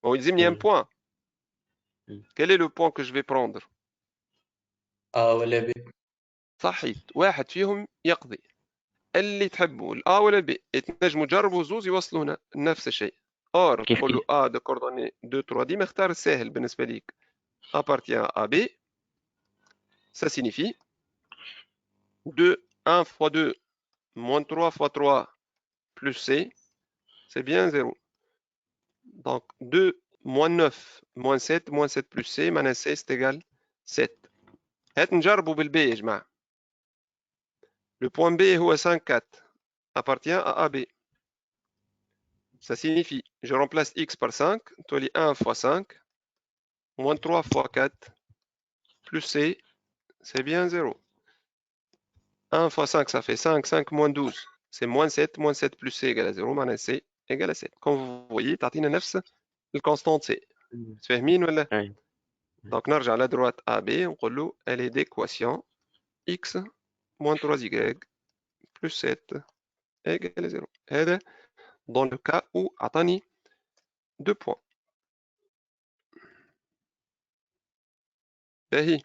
bon يلزمني un point. Quel est le point que je vais prendre؟ A ولا B؟ صحيت واحد فيهم يقضي اللي تحبوا الA ولا الB. تنجموا تجربوا زوز يوصلوا هنا نفس الشيء. or تقولوا A de coordonnées 2 3 ديما اختار السهل بالنسبة ليك appartient à B. Ça signifie 2 1 fois 2 moins 3 fois 3 plus c c'est bien 0. Donc 2 moins 9 moins 7 moins 7 plus c معناها c c'est égal 7. هات نجربوا بالB يا جماعة. Le point B هو 5 4 appartient à AB. Ça signifie je remplace x par 5 تولي 1 fois 5 moins 3 fois 4 plus c c'est bien 0. 1 fois 5 ça fait 5 5 moins 12 c'est moins 7 plus c égale à 0 معناها c égale à 7. Comme vous voyez تعطينا نفس الكونستانت c. فاهمين ولا؟ Donc نرجع على droite AB نقول له elle est d'équation x moins 3y plus 7 égale 0. هذا dans le cas où أعطاني 2 points. باهي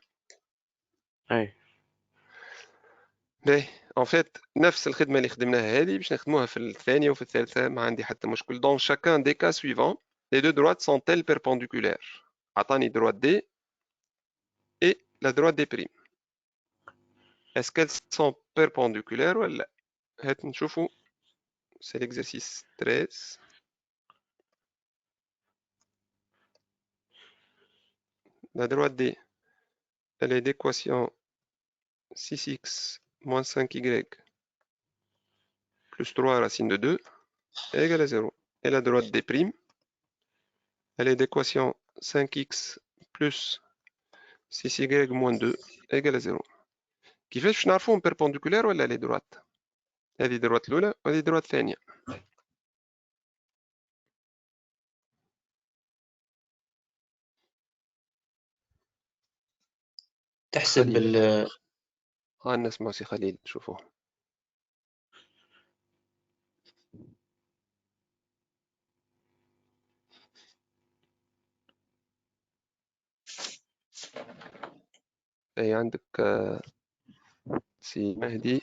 أي باهي en fait نفس الخدمة اللي خدمناها هذه باش نخدموها في الثانية وفي الثالثة ما عندي حتى مشكل. Dans chacun des cas suivants les deux droites sont-elles perpendiculaires؟ أعطاني droite D et la droite D'. Est-ce qu'elles sont perpendiculaires ou لا؟ هات نشوفوا. C'est l'exercice 13. La droite D, elle est d'équation 6x moins 5y plus 3 racine de 2 égale à 0. Et la droite D', elle est d'équation 5x plus 6y moins 2 égale à 0. كيفاش باش نعرفوهم perpendiculaires ولا les droites؟ هذه الدروات الأولى وهذه الدروات الثانية. تحسب خليل. نسمع سي خليل شوفوه. أي عندك سي مهدي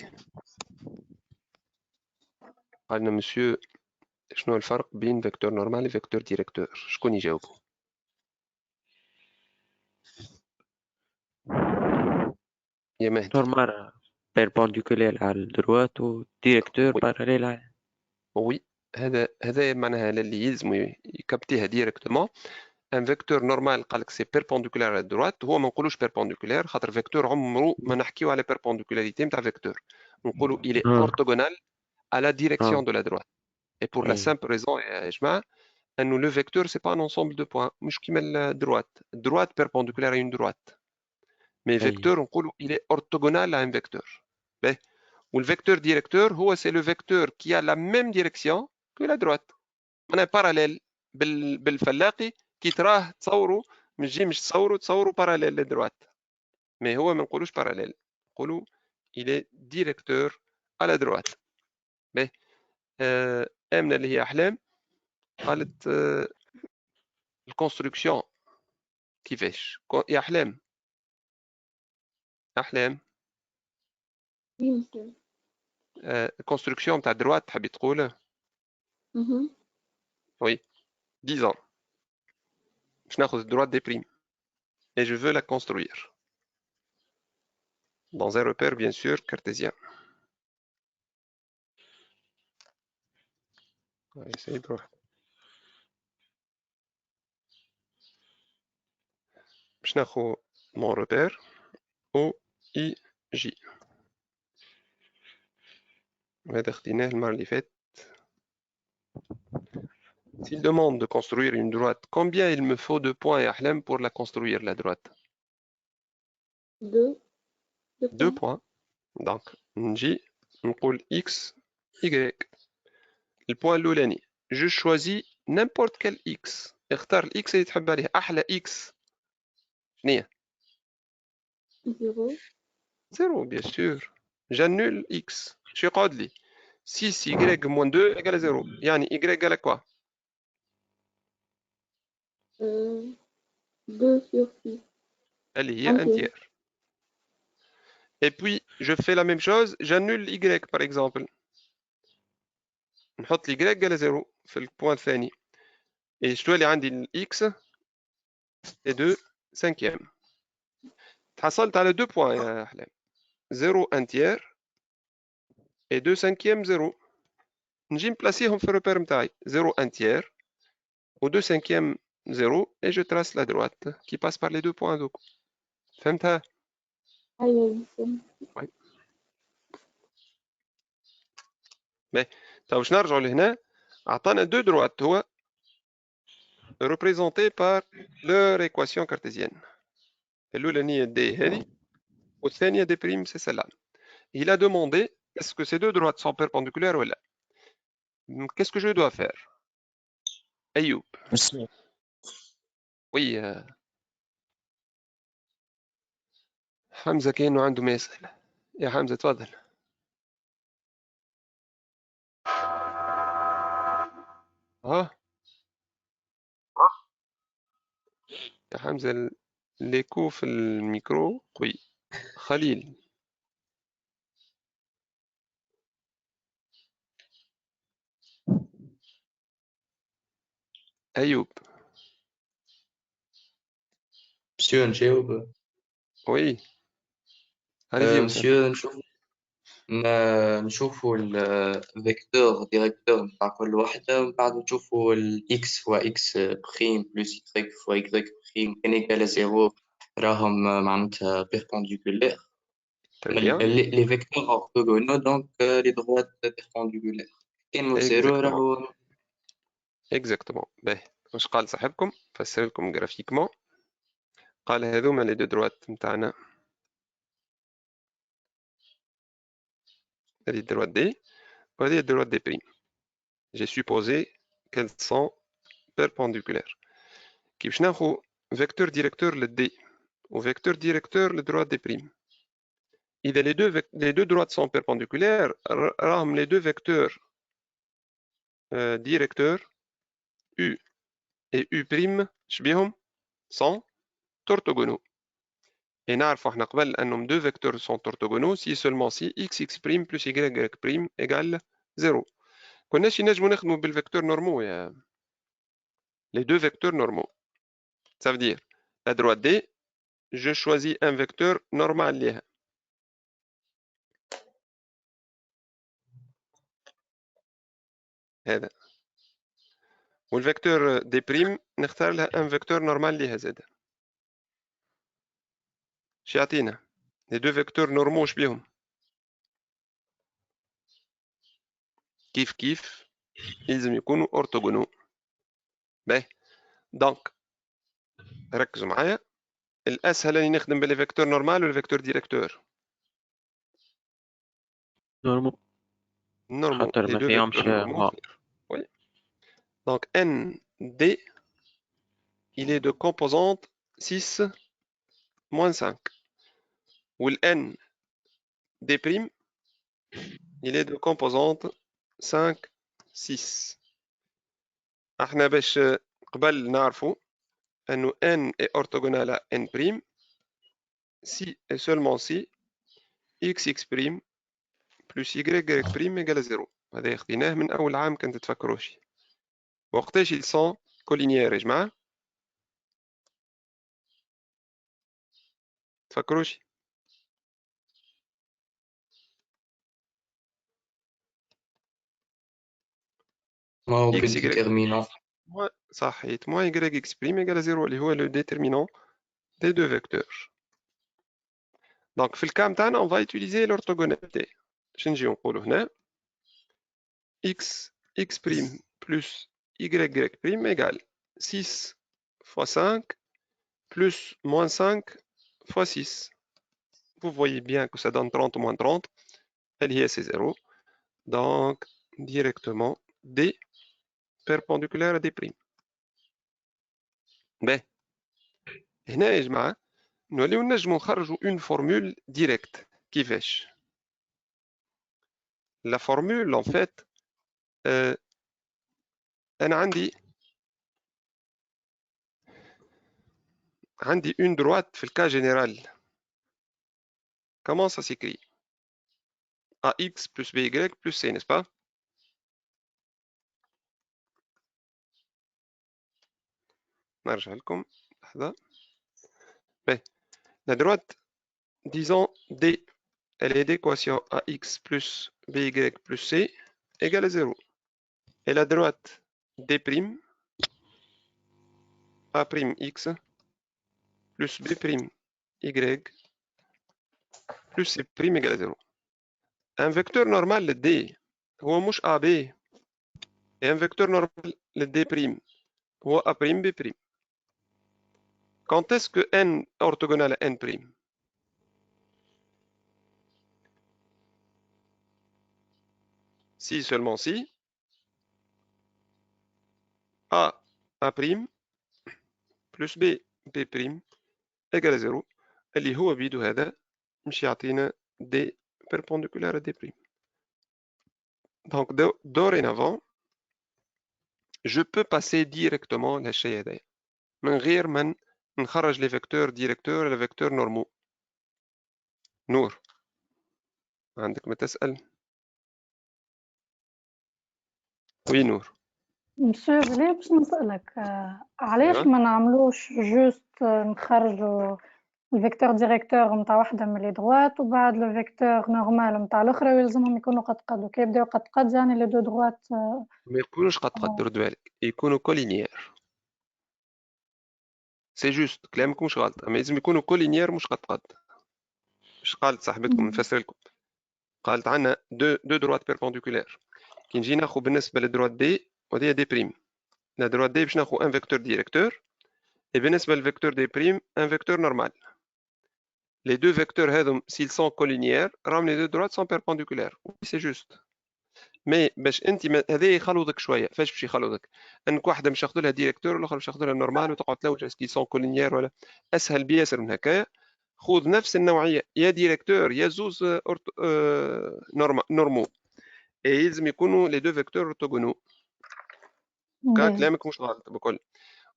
قالنا مسيو شنو الفرق بين فيكتور نورمال و فيكتور ديريكتور؟ شكون يجاوبو؟ يا مهدي. نورمال بيربونديكولير على الدروات وديريكتور وي. باراليل على وي هذا معناها اللي يلزم يكابتيها ديريكتومون. ان فيكتور نورمال قال لك سي بيربونديكولير على الدروات، هو ما نقولوش بيربونديكولير خاطر فيكتور عمره ما نحكيو على بيربونديكولاريتي نتاع فيكتور، نقولوا il est orthogonal à la direction de la droite. Et pour la simple raison يا جماعه انه لو فيكتور سي با ان انسومبل دو بوين مش كيما الدروات بيربونديكولير à une droite. Mais vecteur نقولوا il est orthogonal à un vecteur. باهي. والفيكتور ديريكتور هو سي لو فيكتور qui a la même direction que la droite. معناها باراليل بالفلاقي كي تراه تصوروا مش جي مش تصوروا باراليل للدروات. مي هو ما نقولوش باراليل، نقولوا il est directeur à la droite. باهي. آمنة اللي هي أحلام قالت الكونستركسيون كيفاش يا أحلام؟ Oui, monsieur. الكونستركسيون تاع الدروات تحبي تقول؟ Mhm. Oui, disons. Je n'ai droite des primes et je veux la construire dans un repère bien sûr cartésien. On va essayer de... Je n'ai mon repère O, I, J. S'il demande de construire une droite, combien il me faut de points et Ahlem pour la construire la droite? 2. 2 points. Donc, J, on coule X, Y. Le point l'oulani. Je choisis n'importe quel X. اختار الإكس اللي تحب عليه. أحلى إكس شنو هي؟ 0. 0 bien sûr. J'annule X. شو يقعد لي؟ 6Y moins 2 égale 0. يعني Y égale à quoi? 2 sur 6. Elle est un tiers. Et puis, je fais la même chose, j'annule Y par exemple. نحط Y égale 0 في البوان الثاني. Et je dois عندي ال X et 2 cinquième. تحصلت على 2 points يا أحلام. 0 un tiers et 2 cinquièmes 0. نجي نبلاسيهم في الريبير نتاعي. 0 un tiers ou 2 cinquièmes 0 et je trace la droite qui passe par les 2 points دوك. فهمتها؟ أيوة. Oui. Mais طيب باش نرجعوا لهنا عطانا 2 droites هو représentées par leur équation cartésienne. الأولانية D هذه والثانية D prime c'est celle-là. Il a demandé est-ce que ces deux droites sont perpendiculaires ou là. Qu'est-ce que je dois faire? Ayoub. Oui. حمزة كأنه عنده ما يسأل. يا حمزة تفضل. اه يا حمزة ليكو في الميكرو قوي. خليل أيوب مسيو نجاوب. وي allez-y وسام. مسيو نشوفوا الفيكتور ديريكتور نتاع كل وحدة، ومن بعد نشوفوا الإكس فوا إكس بريم بلس إكس فوا إكس بريم كان إيكال زيرو، راهم معناتها بيربونديكولير. Très bien. لي فيكتور أورثوغونو دونك لي دروات بيربونديكولير. كان مو زيرو Exactement. راهو Exactement. باهي واش قال صاحبكم؟ فسر لكم جرافيكمون. قال هذوما لي دو دروات نتاعنا، هذه الدروات دي وهذه الدروات دي بريم. J'ai supposé qu'elles sont perpendiculaires. كي باش ناخذ فيكتور ديريكتور للدي وفيكتور ديريكتور للدروات دي بريم، إذا les deux droites sont perpendiculaires راهم les deux vecteurs directeurs U et U' شبيهم sont orthogonaux. Et نعرفوا احنا قبل انهم deux vecteurs sont orthogonaux si seulement si x plus y égale 0. كناش نجموا نخدموا بالفيكتور normaux يا les deux vecteurs normaux. Ça veut dire la droite D, je choisis un vecteur normal ليها. هذا والفيكتور دي بريم نختار لها ان فيكتور نورمال ليها زاد. شو يعطينا؟ لي دو فيكتور نورمال واش بيهم؟ كيف كيف يلزم يكونوا اورتوغونو. باهي دونك ركزوا معايا، الاسهل اني نخدم باللي فيكتور نورمال ولا فيكتور ديريكتور؟ نورمال نورمال خاطر لي ما دو فيهمش فيكتور نورمال. وي دونك ان دي il est de composante 6 moins 5 والN D' il est de composante 5 6. احنا باش قبل نعرفوا انه n est orthogonal à n' si et seulement si x plus y égale 0. هذا خديناه من اول عام كنت تفكروش. وقتاش ils sont collinéaires يا جماعه؟ تفكروش؟ ما هو x y بالديتيرمينون. صحيت moins y égale 0 اللي هو le déterminant des deux vecteurs. Donc في الكام تاعنا on va utiliser l'orthogonalité. باش نجيو نقولوا هنا x plus y égale 6 fois 5 plus moins 5 fois 6. Vous voyez bien que ça donne 30 moins 30. Elle y est, c'est 0. Donc, directement, D perpendiculaire à D'. Ben, هنا يا جماعة نوليو نجمو نخرجوا une formule directe. كيفاش؟ La formule, en fait, أنا عندي une droite في le cas général. Comment ça s'écrit? AX plus BY plus C, n'est-ce pas? نرجع لكم لحظة. Ben, la droite, disons D, elle est d'équation AX plus BY plus C égale à 0. Et la droite D', A'X plus B'Y plus C' égale à 0. Un vecteur normal, le D, هو مش AB. Et un vecteur normal, le D', هو A'B'. Quand est-ce que N est orthogonal à N'? Si seulement si A plus B égale à 0 اللي هو بيدو هذا مش يعطينا D perpendiculaire à D'. Donc dorénavant je peux passer directement لهالشيء هذايا من غير ما نخرج لي فيكتور ديريكتور ولا فيكتور نورمال. نور عندك ما تسأل؟ وي نور. مسيو بلي باش نسألك علاش أيوة. ما نعملوش جوست نخرجوا الفيكتور ديريكتور نتاع واحدة من لي دروات وبعد لو فيكتور نورمال نتاع الأخرى ويلزمهم يكونوا قد وكي يبداو قد يعني لي دو دروات ما يكونوش قد رد بالك، يكونوا كولينيير. سي جوست كلامك مش غلط، اما لازم يكونوا كولينيير مش قد. اش قالت صاحبتكم نفسر لكم؟ قالت عندنا دو دروات بيربونديكولير، كي نجي ناخذ بالنسبه للدروات دي وهذه دي بريم، لا دروات دي باش ناخذ ان فيكتور ديريكتور، et بالنسبه للفيكتور دي بريم ان فيكتور نورمال. Les deux vecteurs هذم s'ils sont collinéaires راهم les deux droites sont perpendiculaires. Oui, c'est juste. مي باش انت هذا يخلطك شويه. فاش باش يخلطك؟ انك واحده باش ياخذ لها ديريكتور والاخرى باش ياخذ لها نورمال وتقعد تلوج اسكي سون كولينيير ولا. اسهل بياسر من هكايا، خذ نفس النوعيه يا ديريكتور يا زوز نورمال يلزم يكونوا لي دو فيكتور اورتوغونو. كلامك مش غلط بكل.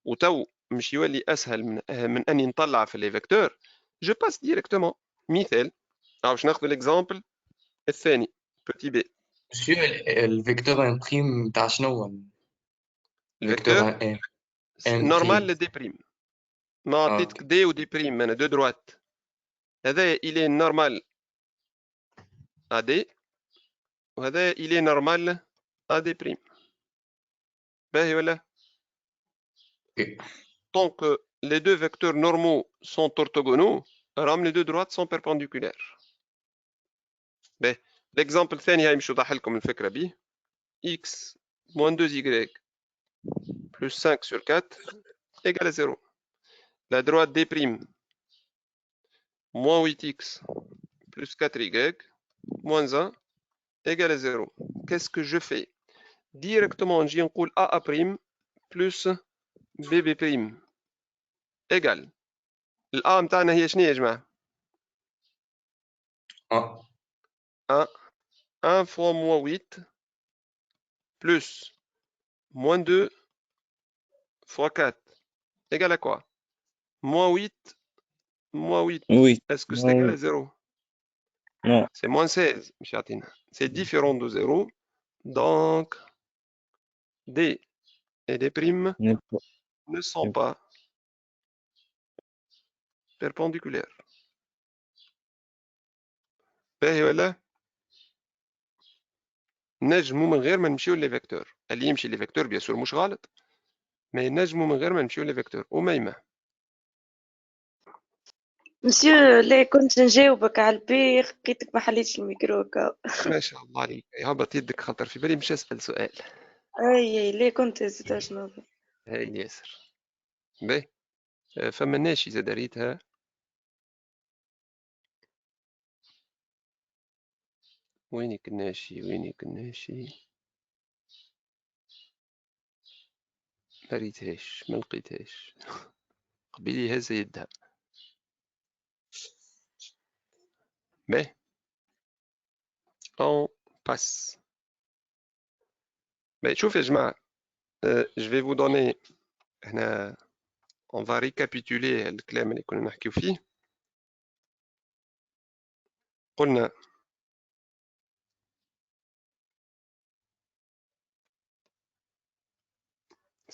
وتو مش يولي اسهل من اني نطلع في لي فيكتور جو باس ديريكتومون. مثال باش ناخذ الاكزامبل الثاني بوتي بي. مسيو الفيكتور امبريم تاع شنو؟ الفيكتور نورمال دي بريم. ما عطيتك دي ودي بريم انا دو دروات، هذا الي نورمال ا دي وهذا الي نورمال ا دي بريم. باهي ولا؟ Tant que les deux vecteurs normaux sont orthogonaux, راهم les deux droites sont perpendiculaires. باهي l'exemple الثاني هاي مش وضح لكم الفكرة به. x moins 2y plus 5 sur 4 égale à 0. La droite D' moins 8x plus 4y moins 1 égale à 0. Qu'est-ce que je fais? Directement, j'y نقول AA' plus BB' égale. الA متاعنا هي شنو يا جماعة؟ 1 fois moins 8 plus moins 2 fois 4 égale à quoi? Moins 8. Oui. Est-ce que c'est égal à 0? Non. C'est moins 16, c'est différent de 0. Donc, D et D' ne sont pas perpendiculaires. باهي ولا؟ نجمو من غير ما نمشيو لي فيكتور. اللي يمشي لي فيكتور بيان سور مش غلط، ما نجمو من غير ما نمشيو لي فيكتور. وميمة مسيو لا كنت نجاوبك على البي لقيتك ما حليتش الميكرو كا. ما شاء الله عليك، هبط يدك خطر في بالي مش اسال سؤال. اي لا كنت زيد شنو هاي ياسر. باهي فما ناشي زاد ريتها. وينك الناشي؟ ما ريتهاش، ما لقيتهاش. قبيلي هزه يدها. باهي on passe. باهي شوف يا جماعة، je vais vous donner هنا on va récapituler الكلام اللي كنا نحكيو فيه. قلنا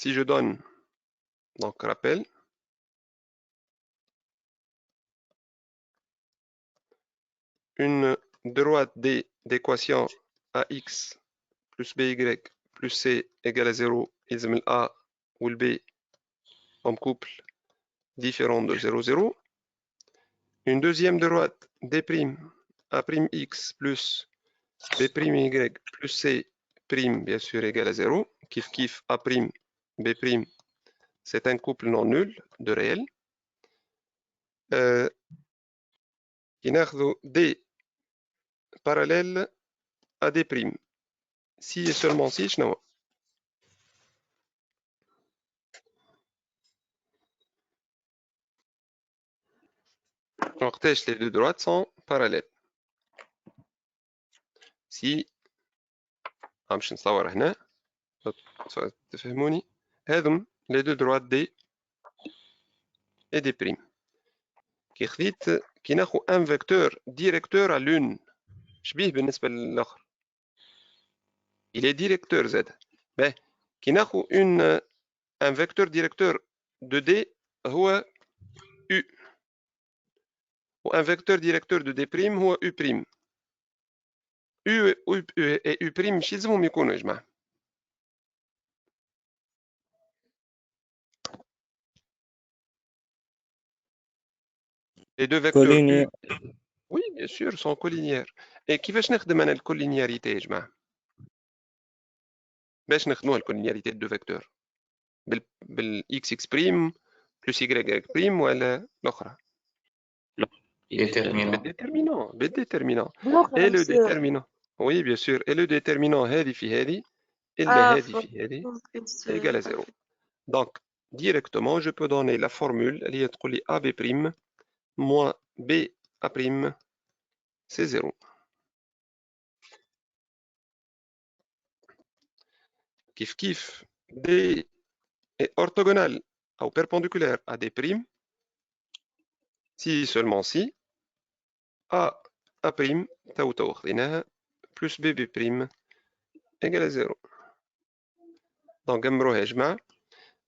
si je donne, donc rappel, une droite D d'équation AX plus BY plus C égale à 0, يلزم ال A ou le B comme couple différent de 0, 0. Une deuxième droite D' A'X plus B'Y plus C' bien sûr égale à 0. Kif A', B', c'est un couple non nul de réel. qui ناخذ D parallèle à D'. Si et seulement si, شنو هو؟ وقتاش les deux droites sont parallèles. Si باش نصور هنا تفهموني؟ هذم les deux droites D et D prime. كي ناخذ ان فيكتور ديريكتور à l'une شبيه بالنسبة للآخر. Il est directeur Z. Ben, كي ناخذ un vecteur directeur de D هو U. و un vecteur directeur de D prime هو U prime. U et U prime مش يلزمهم يكونوا يا جماعة. Les deux vecteurs U. Oui, bien sûr, sont collinières. Et كيفاش نخدم أنا الكولينياريتي يا جماعة؟ باش نخدموها الكولينياريتي de deux vecteurs. بال X prime plus Y prime ولا الأخرى؟ déterminant. بالديترمينان. Et le déterminant. Oui, bien sûr. Et le déterminant هذه في هذه إلا هذه في هذه égale à 0. Donc, directement, je peux donner la formule اللي هي تقول لي AB' moins BA', c'est 0. كيف D est orthogonal ou perpendiculaire à D', si seulement si A' تو خذيناها plus BB' égale à 0. دونك نمروها يا جماعة.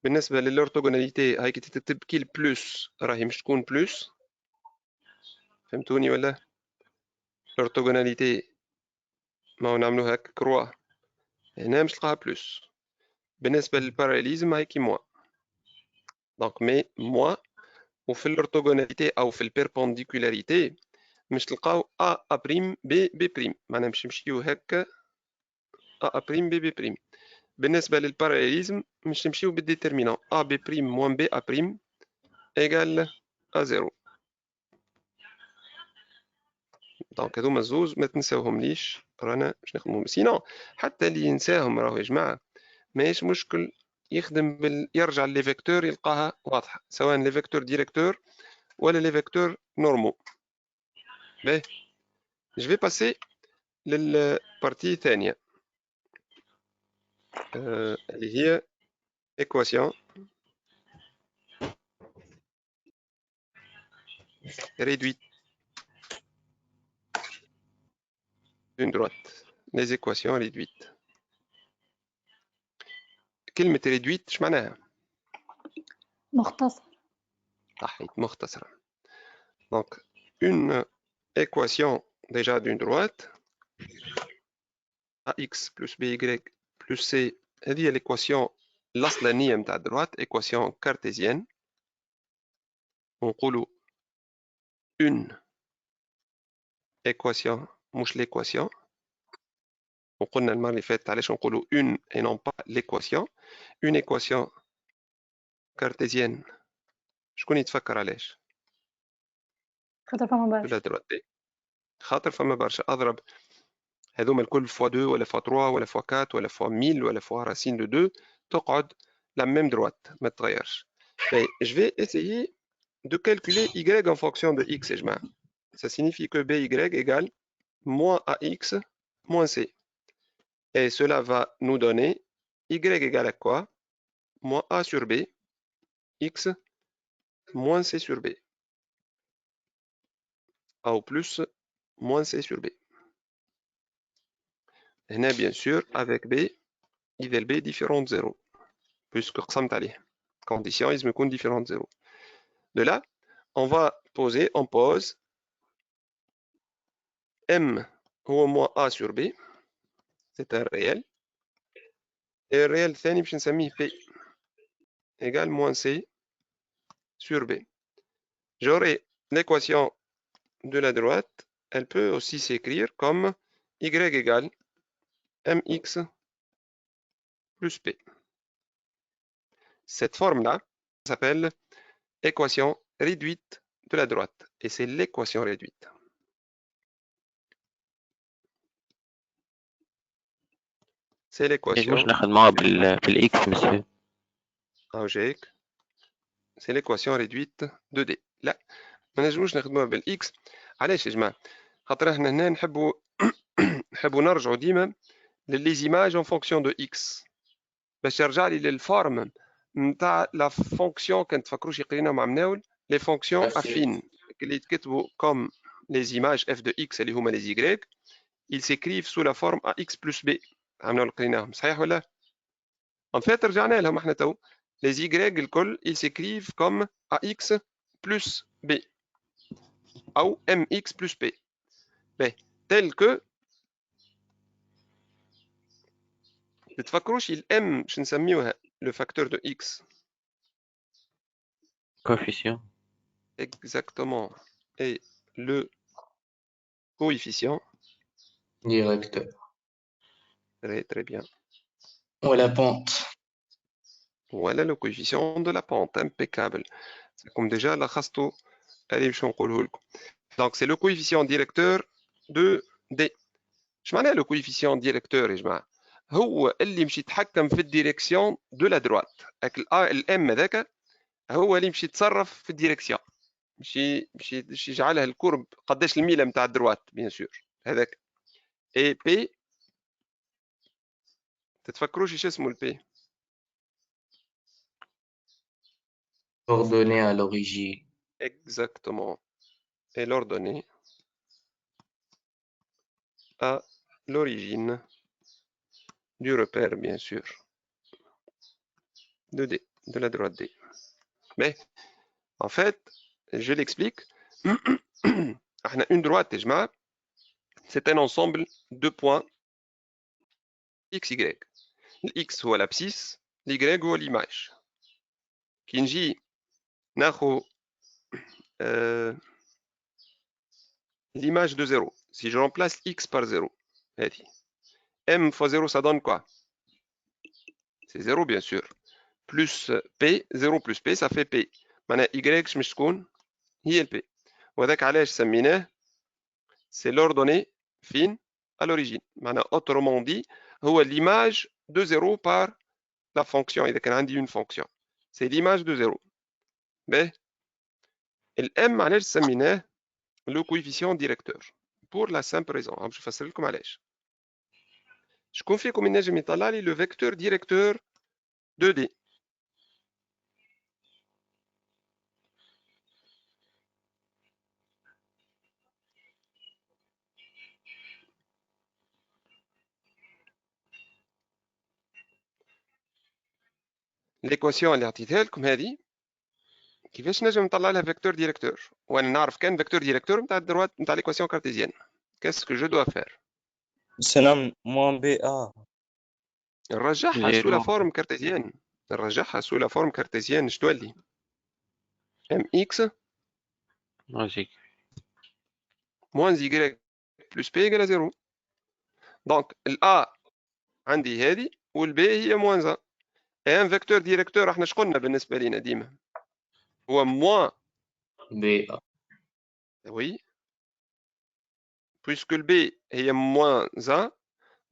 بالنسبة للأورتوغوناليتي هاي كي تكتب كي البلوس راهي مش تكون بلوس. فهمتوني ولا؟ الأورتوغوناليتي ما هو نعملوها كروا هنا مش تلقاها بلوس. بالنسبة للباراليزم هاي كي موا. دونك مي موا. وفي الأورتوغوناليتي أو في البيربونديكولاريتي مش تلقاو أ بريم بي بي بريم. معناها مش نمشيو هكا أ بريم بي بي بريم. بالنسبة للباراليزم مش نمشيو بالديترمينون أ بي بريم موان بي أ بريم إيغال أ زيرو. دونك هذوما الزوز ما تنساوهم ليش رانا باش نخدموهم. سينو حتى اللي ينساهم راهو يا جماعة ماهيش مشكل يخدم يرجع لي فيكتور يلقاها واضحة سواء لي فيكتور ديريكتور ولا لي فيكتور نورمو. باهي جو في باسي للبارتي الثانية اللي هي équation réduite d'une droite. Les équations réduites. كلمة réduite اش معناها؟ مختصر. صحيت مختصرة. Donc une équation déjà d'une droite ax plus by plus c هذه هي l'équation الأصلانية متاع الدروات équation cartésienne. ونقولوا une équation مش l'équation. وقلنا المرة اللي فاتت علاش نقولوا une et non pas l'équation. Une équation cartésienne شكون يتفكر علاش؟ خاطر فما برشا. خاطر فما برشا. أضرب هذوما الكل فوا 2 ولا فوا 3 ولا فوا 4 ولا فوا 1000 ولا فوا راسين دو 2 تقعد la même droite ما تتغيرش. Je vais essayer de calculer y en fonction de x يا جماعة. Ça signifie que by égale moins ax moins c. Et cela va nous donner y égale à quoi? Moins a sur b, x moins c sur b. A au plus moins c sur b. هنا bien sûr avec b إذا b différent de 0 puisque قسمت عليه. Condition لازم يكون différent de 0. De là on va poser, on pose m هو moins a sur b. C'est un réel. Et le réel الثاني باش نسميه p égale moins c sur b. J'aurai l'équation de la droite, elle peut aussi s'écrire comme y égale mx plus p. Cette forme-là s'appelle équation réduite de la droite et c'est l'équation réduite. C'est l'équation. C'est l'équation réduite de D. لا ما نجموش نخدموها بالإكس. علاش يا جماعة؟ خاطر احنا هنا نحبوا نرجعوا ديما لليزيماج en fonction de x. باش يرجع لي للفورم نتاع لا فونكسيون. كان تفكروش يقرينا مع مناول لي فونكسيون افين اللي يتكتبوا كوم les images f de x اللي هما les y, ils s'écrivent sous la forme ax plus b. عملنا لقيناهم صحيح ولا؟ en fait رجعنا لهم احنا تو les y الكل ils s'écrivent comme ax plus b او mx plus b. tel que تتفكروش الm باش نسميوها le facteur de x. coefficient. Exactement. Et le coefficient. Directeur. Très bien. Ou la pente. Voilà le coefficient de la pente, impeccable. C'est comme déjà la khasto. Allez, je vais donc c'est le coefficient directeur de D. Je m'en ai le coefficient directeur, هو اللي مشي يتحكم في الديريكسيون دو لا دروات. الام هذاك هو اللي مشي يتصرف في الديريكسيون، مشي يجعلها الكورب قداش الميله نتاع الدروات بيان سور هذاك. اي بي تتفكروش ايش اسمه البي؟ Ordonné à l'origine. Exactement. Et l'ordonnée à l'origine du repère, bien sûr, de D, de la droite D. Mais, en fait, je l'explique. Une droite, c'est un ensemble de points x, y. X هو l'abscisse, l'y هو l'image. كي نجي ناخذ l'image de 0, si je remplace x par 0, m fois 0, ça donne quoi? C'est 0, bien sûr. Plus p, 0 plus p, ça fait p. معناها y مش تكون هي الp. وهذاك علاش سميناه c'est l'ordonnée fine à l'origine. معناها autrement dit هو l'image de 0 par la fonction. إذا كان عندي une fonction, c'est l'image de 0. باهي. الm علاش سميناه le coefficient directeur pour la simple raison. باش نفسر لكم علاش. شكون فيكم ينجم يطلع لي le vecteur directeur de D? l'équation اللي عطيتها لكم هذه كيفاش نجم نطلع لها فيكتور ديريكتور وانا نعرف كان فيكتور ديريكتور نتاع الدروات نتاع l'équation cartésienne. Qu'est-ce que je dois faire? سلام موان بي نرجعها سو لا فورم كارتيزيان. نرجعها سو لا فورم كارتيزيان. اش تولي؟ ام اكس موان زي بلس بي يقال 0. دونك الا عندي هذه والبي هي موان زا. ان فيكتور ديريكتور احنا شقلنا بالنسبه لينا ديما هو موان بي وي puisque le b هي موان زا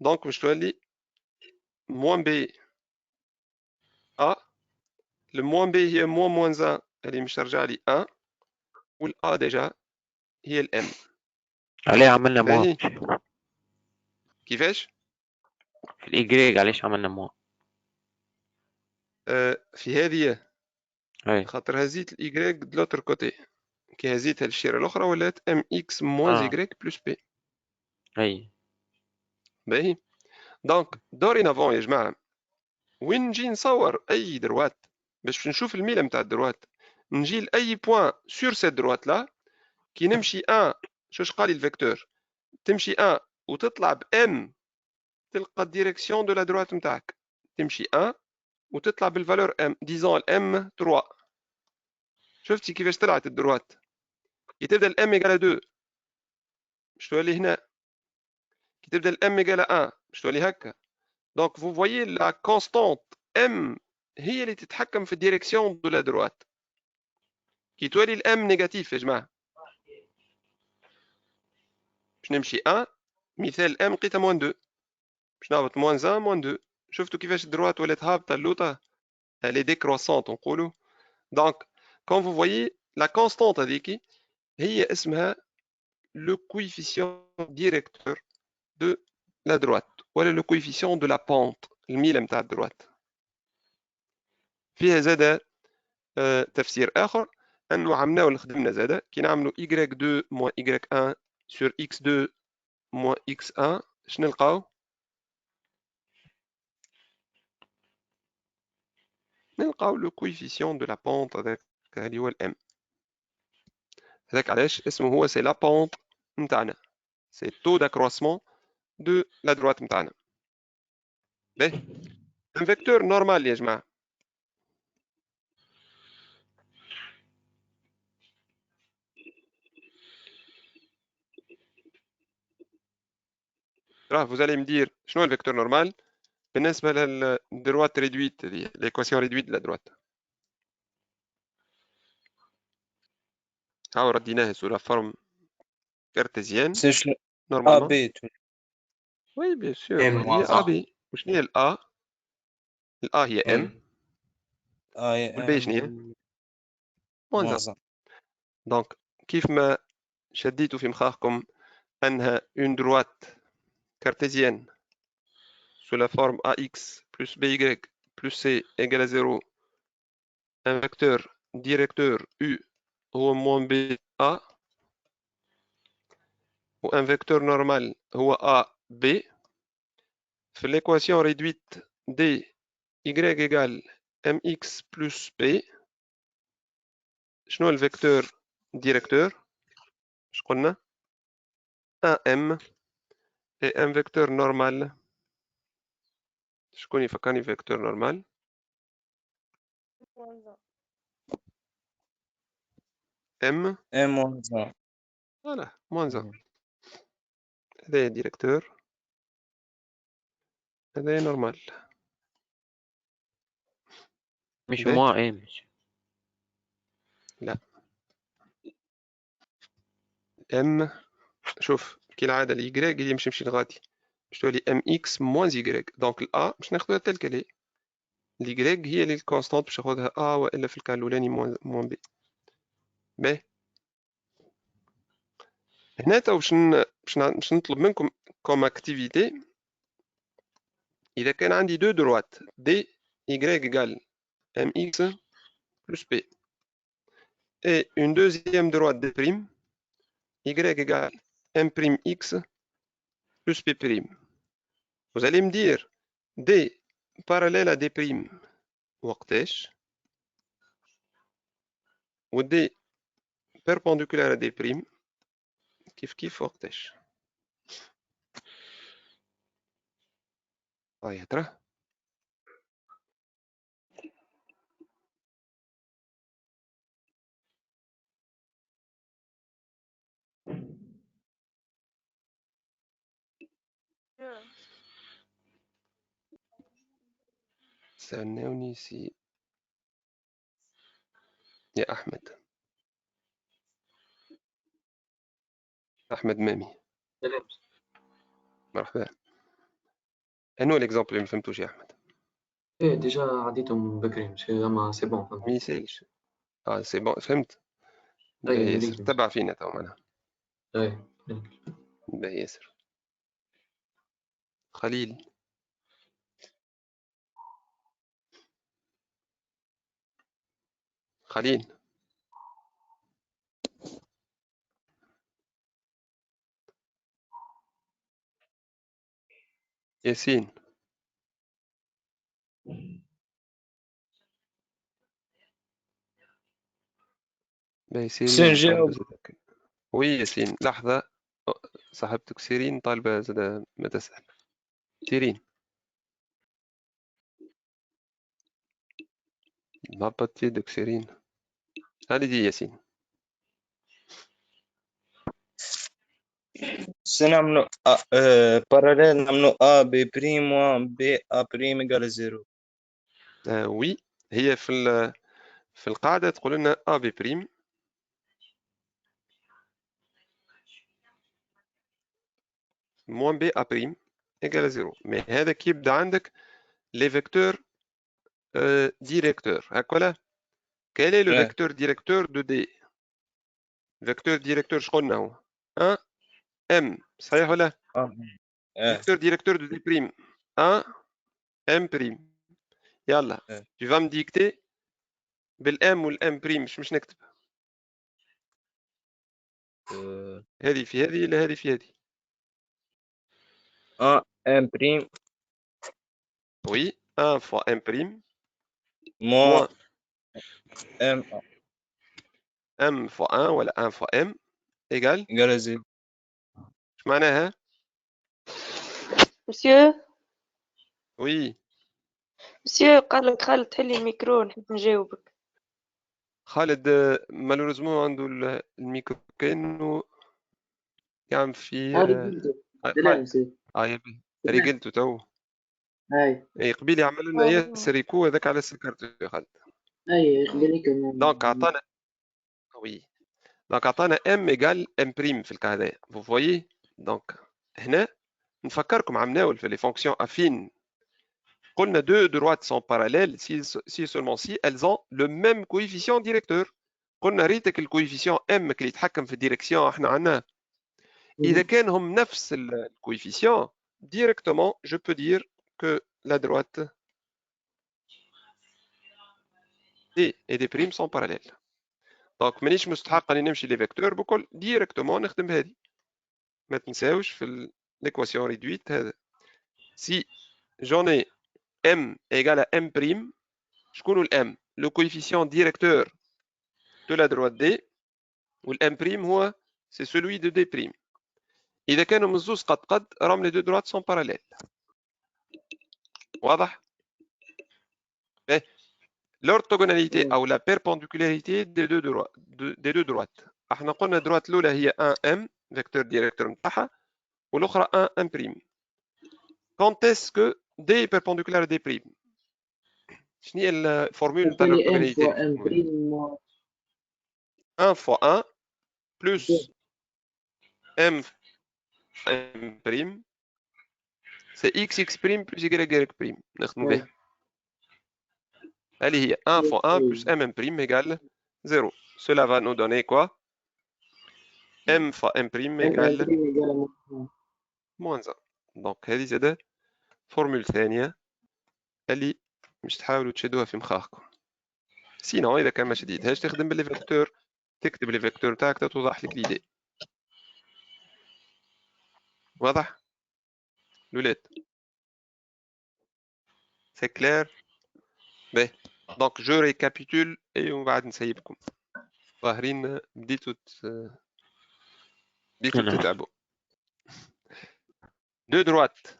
دونك باش تولي موان بي ا. الموان بي هي موان زا اللي مش ترجع لي 1 والا ديجا هي الام. عليه عملنا موان كيفاش؟ في الإيجريج علاش عملنا موان؟ في هذه خاطر هزيت الإيجريك د لوتر كوتي كي هزيتها للشيرة الأخرى ولات ام اكس موان زيغريك بلس بي. أي باهي. دونك دورينافون يا جماعة وين نجي نصور أي دروات باش نشوف الميلة متاع الدروات نجي لأي بوان سور سيت دروات لا كي نمشي 1 شوش قالي الفيكتور تمشي 1 وتطلع بام تلقى الديريكسيون دو لا دروات متاعك تمشي 1 وتطلع بالفالور ام ديزون الام 3. شفتي كيفاش طلعت الدروات؟ كي تبدا الام ايكال 2 باش تولي هنا، كي تبدا الام ايكال 1 باش تولي هكا. دونك فو فويي لا كونستانت ام هي اللي تتحكم في الديريكسيون دو لا دروات. كي تولي الام نيجاتيف يا جماعه باش نمشي 1 مثال الام لقيتها موان 2 باش نهبط موان 1 موان 2. شفتوا كيفاش الدروات ولات هابطه اللوطه elle est décroissante نقولوا. Donc quand vous voyez la constante هذيك هي اسمها le coefficient directeur de la droite ولا le coefficient de la pente الميله نتاع الدروات. فيها زاد تفسير اخر انه عملناه ولا خدمنا زاد كي نعملوا y2 moins y1 sur x2 moins x1 شنو نلقاو؟ نلقاو لو كويفيسيون دو لا بونت هذاك اللي هو الام. هذاك علاش اسمه هو سي لا بونت نتاعنا، سي تو داكروسمون دو لا دروات نتاعنا. باهي ان فيكتور نورمال يا جماعه، راه vous allez me dire شنو الفيكتور نورمال بالنسبه للدروات ريدويت، ليكواسيون ريدويت لا دروات. هاو رديناها سو لا فورم كارتيزيان سي شنو ا نورمالمون. بي وي بيان سور ام هذه هي موان ا 1 بي. وشنو هي الا؟ الا هي ام ام اي والبي شنو هي؟ ام موان موان دونك كيف ما شديتوا في مخاخكم انها اون دروات كارتيزيان sous la forme ax plus by plus c égale à 0, un vecteur directeur u هو moins ba ou un vecteur normal هو ab. في l'équation réduite d y égale mx plus p شنو الفيكتور directeur؟ اش قلنا؟ un m et un vecteur normal. شكون يفكرني vecteur normal؟ m ام موان voilà moins 1. هذا directeur هذا normal. مش باهي موا ايه مش لا ام شوف كالعاده اليكغيك اللي يمشي لغادي باش تولي ام اكس موان يكغيك، دونك الا باش ناخذها تل كالي، اليكغيك هي اللي الكونستانت باش ناخذها ا والا في الكال الاولاني موان بي. باهي هنا تو باش نطلب منكم كوم اكتيفيتي اذا كان عندي دو دروات دي يكغيك ايكال ام اكس بلس بي et une deuxième droite d' y égale m prime x plus p prime. Vous allez me dire d parallèle à d prime وقتاش و d perpendiculaire à d prime كيف وقتاش. هاي ترى استنوني سي يا احمد مامي مرحبا. انو ليكزامبل اللي ما فهمتوش يا احمد؟ ايه ديجا عديتهم بكري مش اما سي بون فهمت. ميسالش سي بون فهمت. اي باهي ياسر مليك تبع فينا تو معناها. اي مليك. باهي ياسر. خليل خليل ياسين باهي سيرين سنجاوب طالبة زادك. وي ياسين لحظة، صاحبتك سيرين طالبة زاد ما تسأل. سيرين ضبط يدك سيرين. هذه دي ياسين. سنعملو باراليل نعملو ا بي بريم و بي ا بريم ايكال زيرو. وي هي في القاعدة تقول لنا ا بي بريم موان بي ا بريم ايكال زيرو. مي هذا كي يبدا عندك لي فيكتور ديريكتور هاك ولا؟ quel est le vecteur directeur de D؟ vecteur directeur شقولنا هو 1 m صحيح ولا؟ vecteur directeur de D prime 1 m prime. يلا tu vas me dicter بالام والام بريم مش نكتب هذه في هذه إلا هذه في هذه. ام بريم Oui, 1 fois m prime موان moins ام m fois 1 ولا 1 fois m égale إيجال زيرو. ايش معناها؟ مسيو Oui, مسيو قال لك خالد تحلي الميكرو نحب نجاوبك. خالد مالوريزمون عنده الميكرو كأنه يعمل في دلال مسيو يبي رجلته تو. هاي اي قبيل يعمل لنا ياسر يكو هذاك على السكرتو يا خالد. هاي خليني كمان دونك عطانا وي دونك عطانا m égale m prime في الكا هذايا. vous voyez donc هنا نفكركم عملناو في les fonctions affines قلنا deux droites sont parallèles si seulement si elles ont le même coefficient directeur. قلنا ريتك الكويفيسيون m اللي يتحكم في الديريكسيون احنا عندنا إذا كان هم نفس الكويفيسيون directement je peux dire que la droite D et des primes sont parallèles. دونك مانيش مستحق اني نمشي لي فيكتور بكل ديريكتومون نخدم هذه. ما تنساوش في l'équation réduite هذا. Si j'en ai m égale à m prime, شكون الm le coefficient directeur de la droite D والm prime هو c'est celui de D prime. إذا كانوا من الزوز قد راهم les deux droites sont parallèles. واضح؟ l'orthogonalité ou la perpendicularité des deux droites. احنا قلنا droite الاولى هي 1m vecteur directeur نتاعها والاخرى 1m'. quand est-ce que D est perpendiculaire à D'? شنو هي الفورمول نتاع l'orthogonalité؟ 1 fois 1 plus m m', c'est x plus y'. نخدموا بها. اللي هي 1 fois 1 plus m' égale 0. Cela va nous donner quoi? m fois m' égale moins 1. Donc هذه زادة فورمول ثانية اللي مش تحاولوا تشدوها في مخاخكم. سينو إذا كان ما شديدهاش تخدم باللي فيكتور، تكتب لي فيكتور تاعك توضح لك ليدي. واضح؟ الولاد سي كلير؟ باهي دونك جو ريكابيتول اي ومن بعد نسيبكم. ظاهرين بديتوا تتعبوا. Deux droites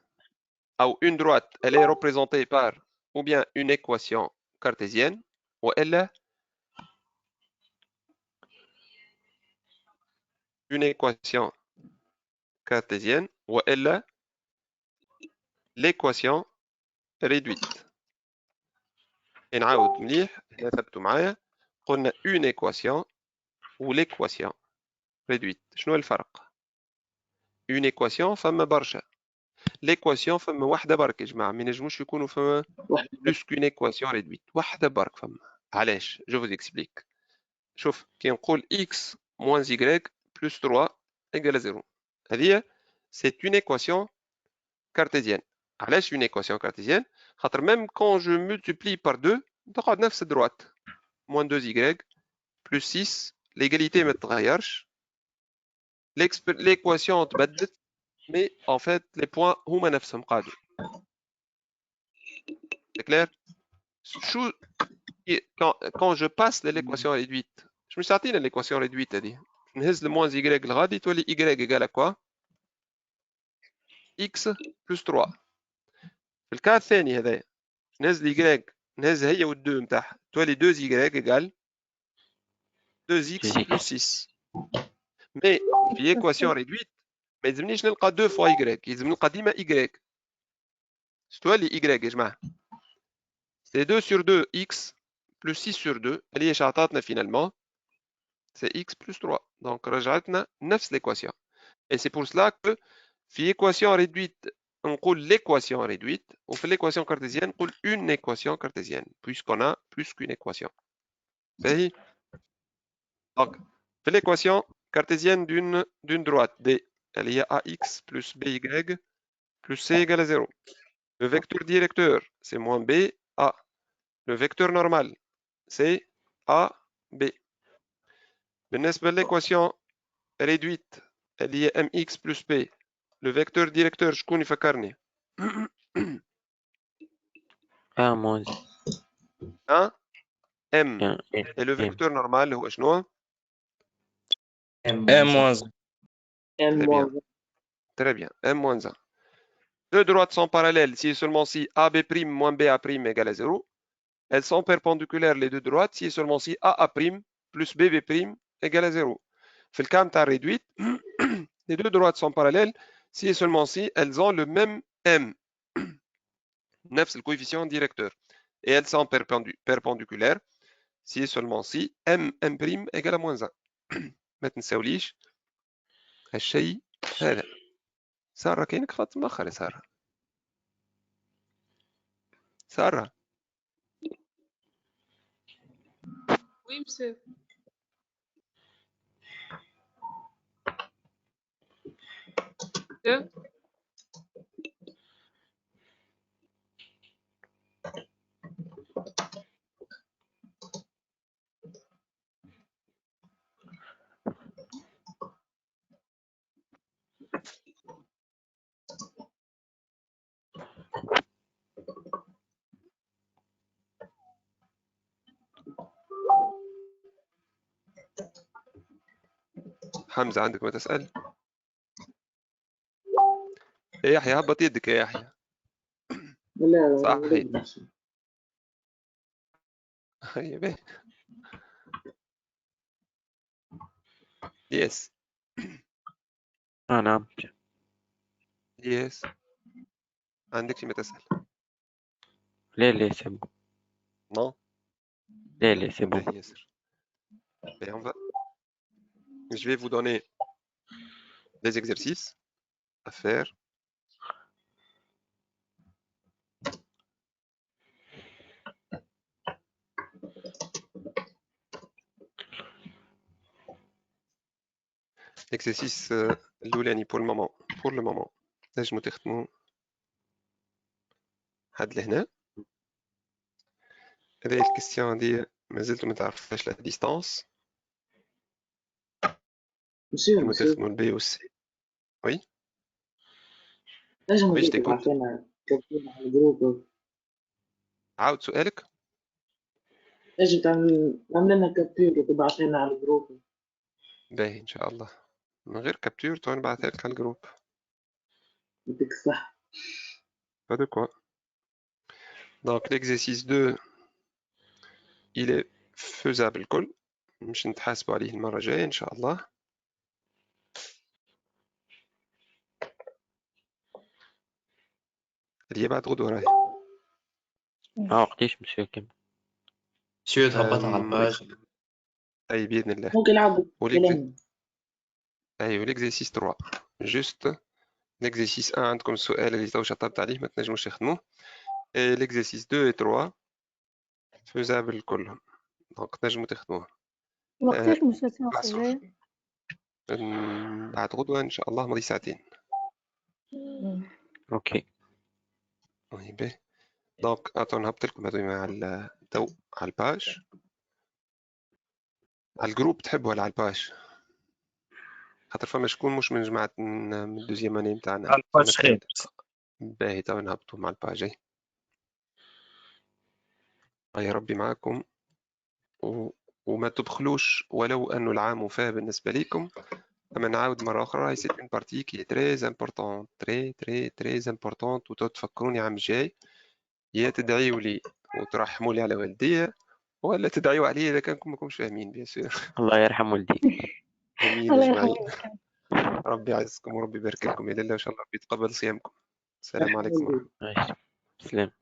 ou une droite, elle est représentée par ou bien une équation cartésienne ou elle une équation cartésienne ou elle l'équation réduite. Et نعاود مليح هنا ثبتوا معايا قلنا une équation ou l'équation réduite. شنو الفرق؟ une équation فما برشا. l'équation فما واحدة برك يا جماعة، ما ينجموش يكونوا فما plus qu'une équation réduite. واحدة برك فما. علاش؟ je vous explique. شوف كي نقول x moins y plus 3 égale 0 هذه c'est une équation cartésienne. علاش une équation cartésienne؟ خاطر même quand je multiplie par 2 تقعد نفس الدروات moins 2y plus 6 l'égalité ما تتغيرش l'équation تبدلت mais en fait les points هما نفسهم قاعدين. C'est clair؟ quand je passe l'équation réduite je مش تعطينا l'équation réduite هذه نهز le moins y الغادي تولي y égale à quoi؟ x plus 3. في الكاد الثاني هذايا نهز y نهز هي وال2 نتاعها تولي 2y égale 2x plus 6. mais في équation réduite ما يلزمنيش نلقى 2 fois y يلزم نلقى ديما y. تولي y يا جماعه c'est 2 sur 2 x plus 6 sur 2 اللي هي عطاتنا finalement c'est x plus 3. donc رجعتنا نفس l'équation. et c'est pour cela que في équation réduite نقول l'équation réduite وفي l'équation cartésienne نقول une équation cartésienne puisqu'on a plus qu'une équation. صحيح؟ donc في l'équation cartésienne d'une droite D اللي هي ax plus by plus c égale à 0. le vecteur directeur c'est moins b a. le vecteur normal c'est A B. بالنسبة l'équation réduite اللي هي mx plus p, le vecteur directeur شكون يفكرني؟ A moins 1 m un et le M. vecteur normal هو شنو؟ M-1. Très bien, très bien, m-1. Deux droites sont parallèles si et seulement si AB' moins BA' égale à 0. Elles sont perpendiculaires les deux droites si et seulement si AA' plus BB' égale à 0. في الكام نتاع réduite, les deux droites sont parallèles si et seulement si elles ont le même m, نفس le coefficient directeur. Et elles sont perpendiculaires si et seulement si m égale à moins 1. ما تنساوليش هالشيء هذا. سارة كاينك خاطر مأخر يا سارة. سارة. Oui, monsieur. Deux. حمزة عندك ما تسأل؟ يا يحيى هبط يدك يا يحيى. صح هي. هيا باهي. يس. نعم. يس. عندك شي ما تسأل؟ لا c'est bon. Non. لا c'est bon. باهي ياسر. باهي on va. Je vais vous donner des exercices à faire. L'exercice الأولاني pour le moment نجمو تخدمو هاد لهنا. هذه الكيستيون دي مازلتو ما تعرفوهاش لا ديستانس. نجمو تخدمو البي والسي. وي. نجم ويش هذيك تكون؟ تبعثينا كابتن على الجروب. عاود سؤالك. نجم تعمل لنا كابتن وتبعثينا على الجروب. باهي إن شاء الله. من غير كابتور تو نبعثها لك على الجروب. يعطيك الصحة. Pas de quoi. Donc l'exercice 2 il est faisable الكل. مش نتحاسبوا عليه المرة الجاية إن شاء الله. اللي بعد غدوة راهي. وقتاش مسيو كم؟ مسيو تهبطها على الباج. أي بإذن الله. ممكن نلعب كلام. أيوة l'exercice 3 juste l'exercice 1 عندكم السؤال اللي تو شطبت عليه ما تنجموش تخدموه. et l'exercice 2 et 3 faisable كلهم. دونك تنجموا تخدموه. وقتاش مش الساعة الجاية؟ بعد غدوة إن شاء الله ماضي ساعتين. اوكي. باهي. دونك أعطوا نهبط لكم هذوما على تو على الباج. على الجروب تحبوا ولا على الباج؟ خاطر فما شكون مش من جماعة من الدوزيام اني نتاعنا. على الباج خير. باهي تو نهبطوا مع الباج. يا ربي معاكم وما تبخلوش ولو أنه العام فاه بالنسبة لكم. أما نعاود مرة أخرى هي سيت اون بارتي كي تري امبورطون تري امبورطون وتفكروني عام الجاي يا تدعيوا لي وترحموا لي على والديا ولا تدعيوا علي إذا كانكم ماكمش فاهمين بيان سور. الله يرحم والديك. آمين أجمعين. ربي يعزكم وربي يبارك لكم إلى الله وإن شاء الله ربي يتقبل صيامكم. السلام عليكم ورحمة الله. سلام.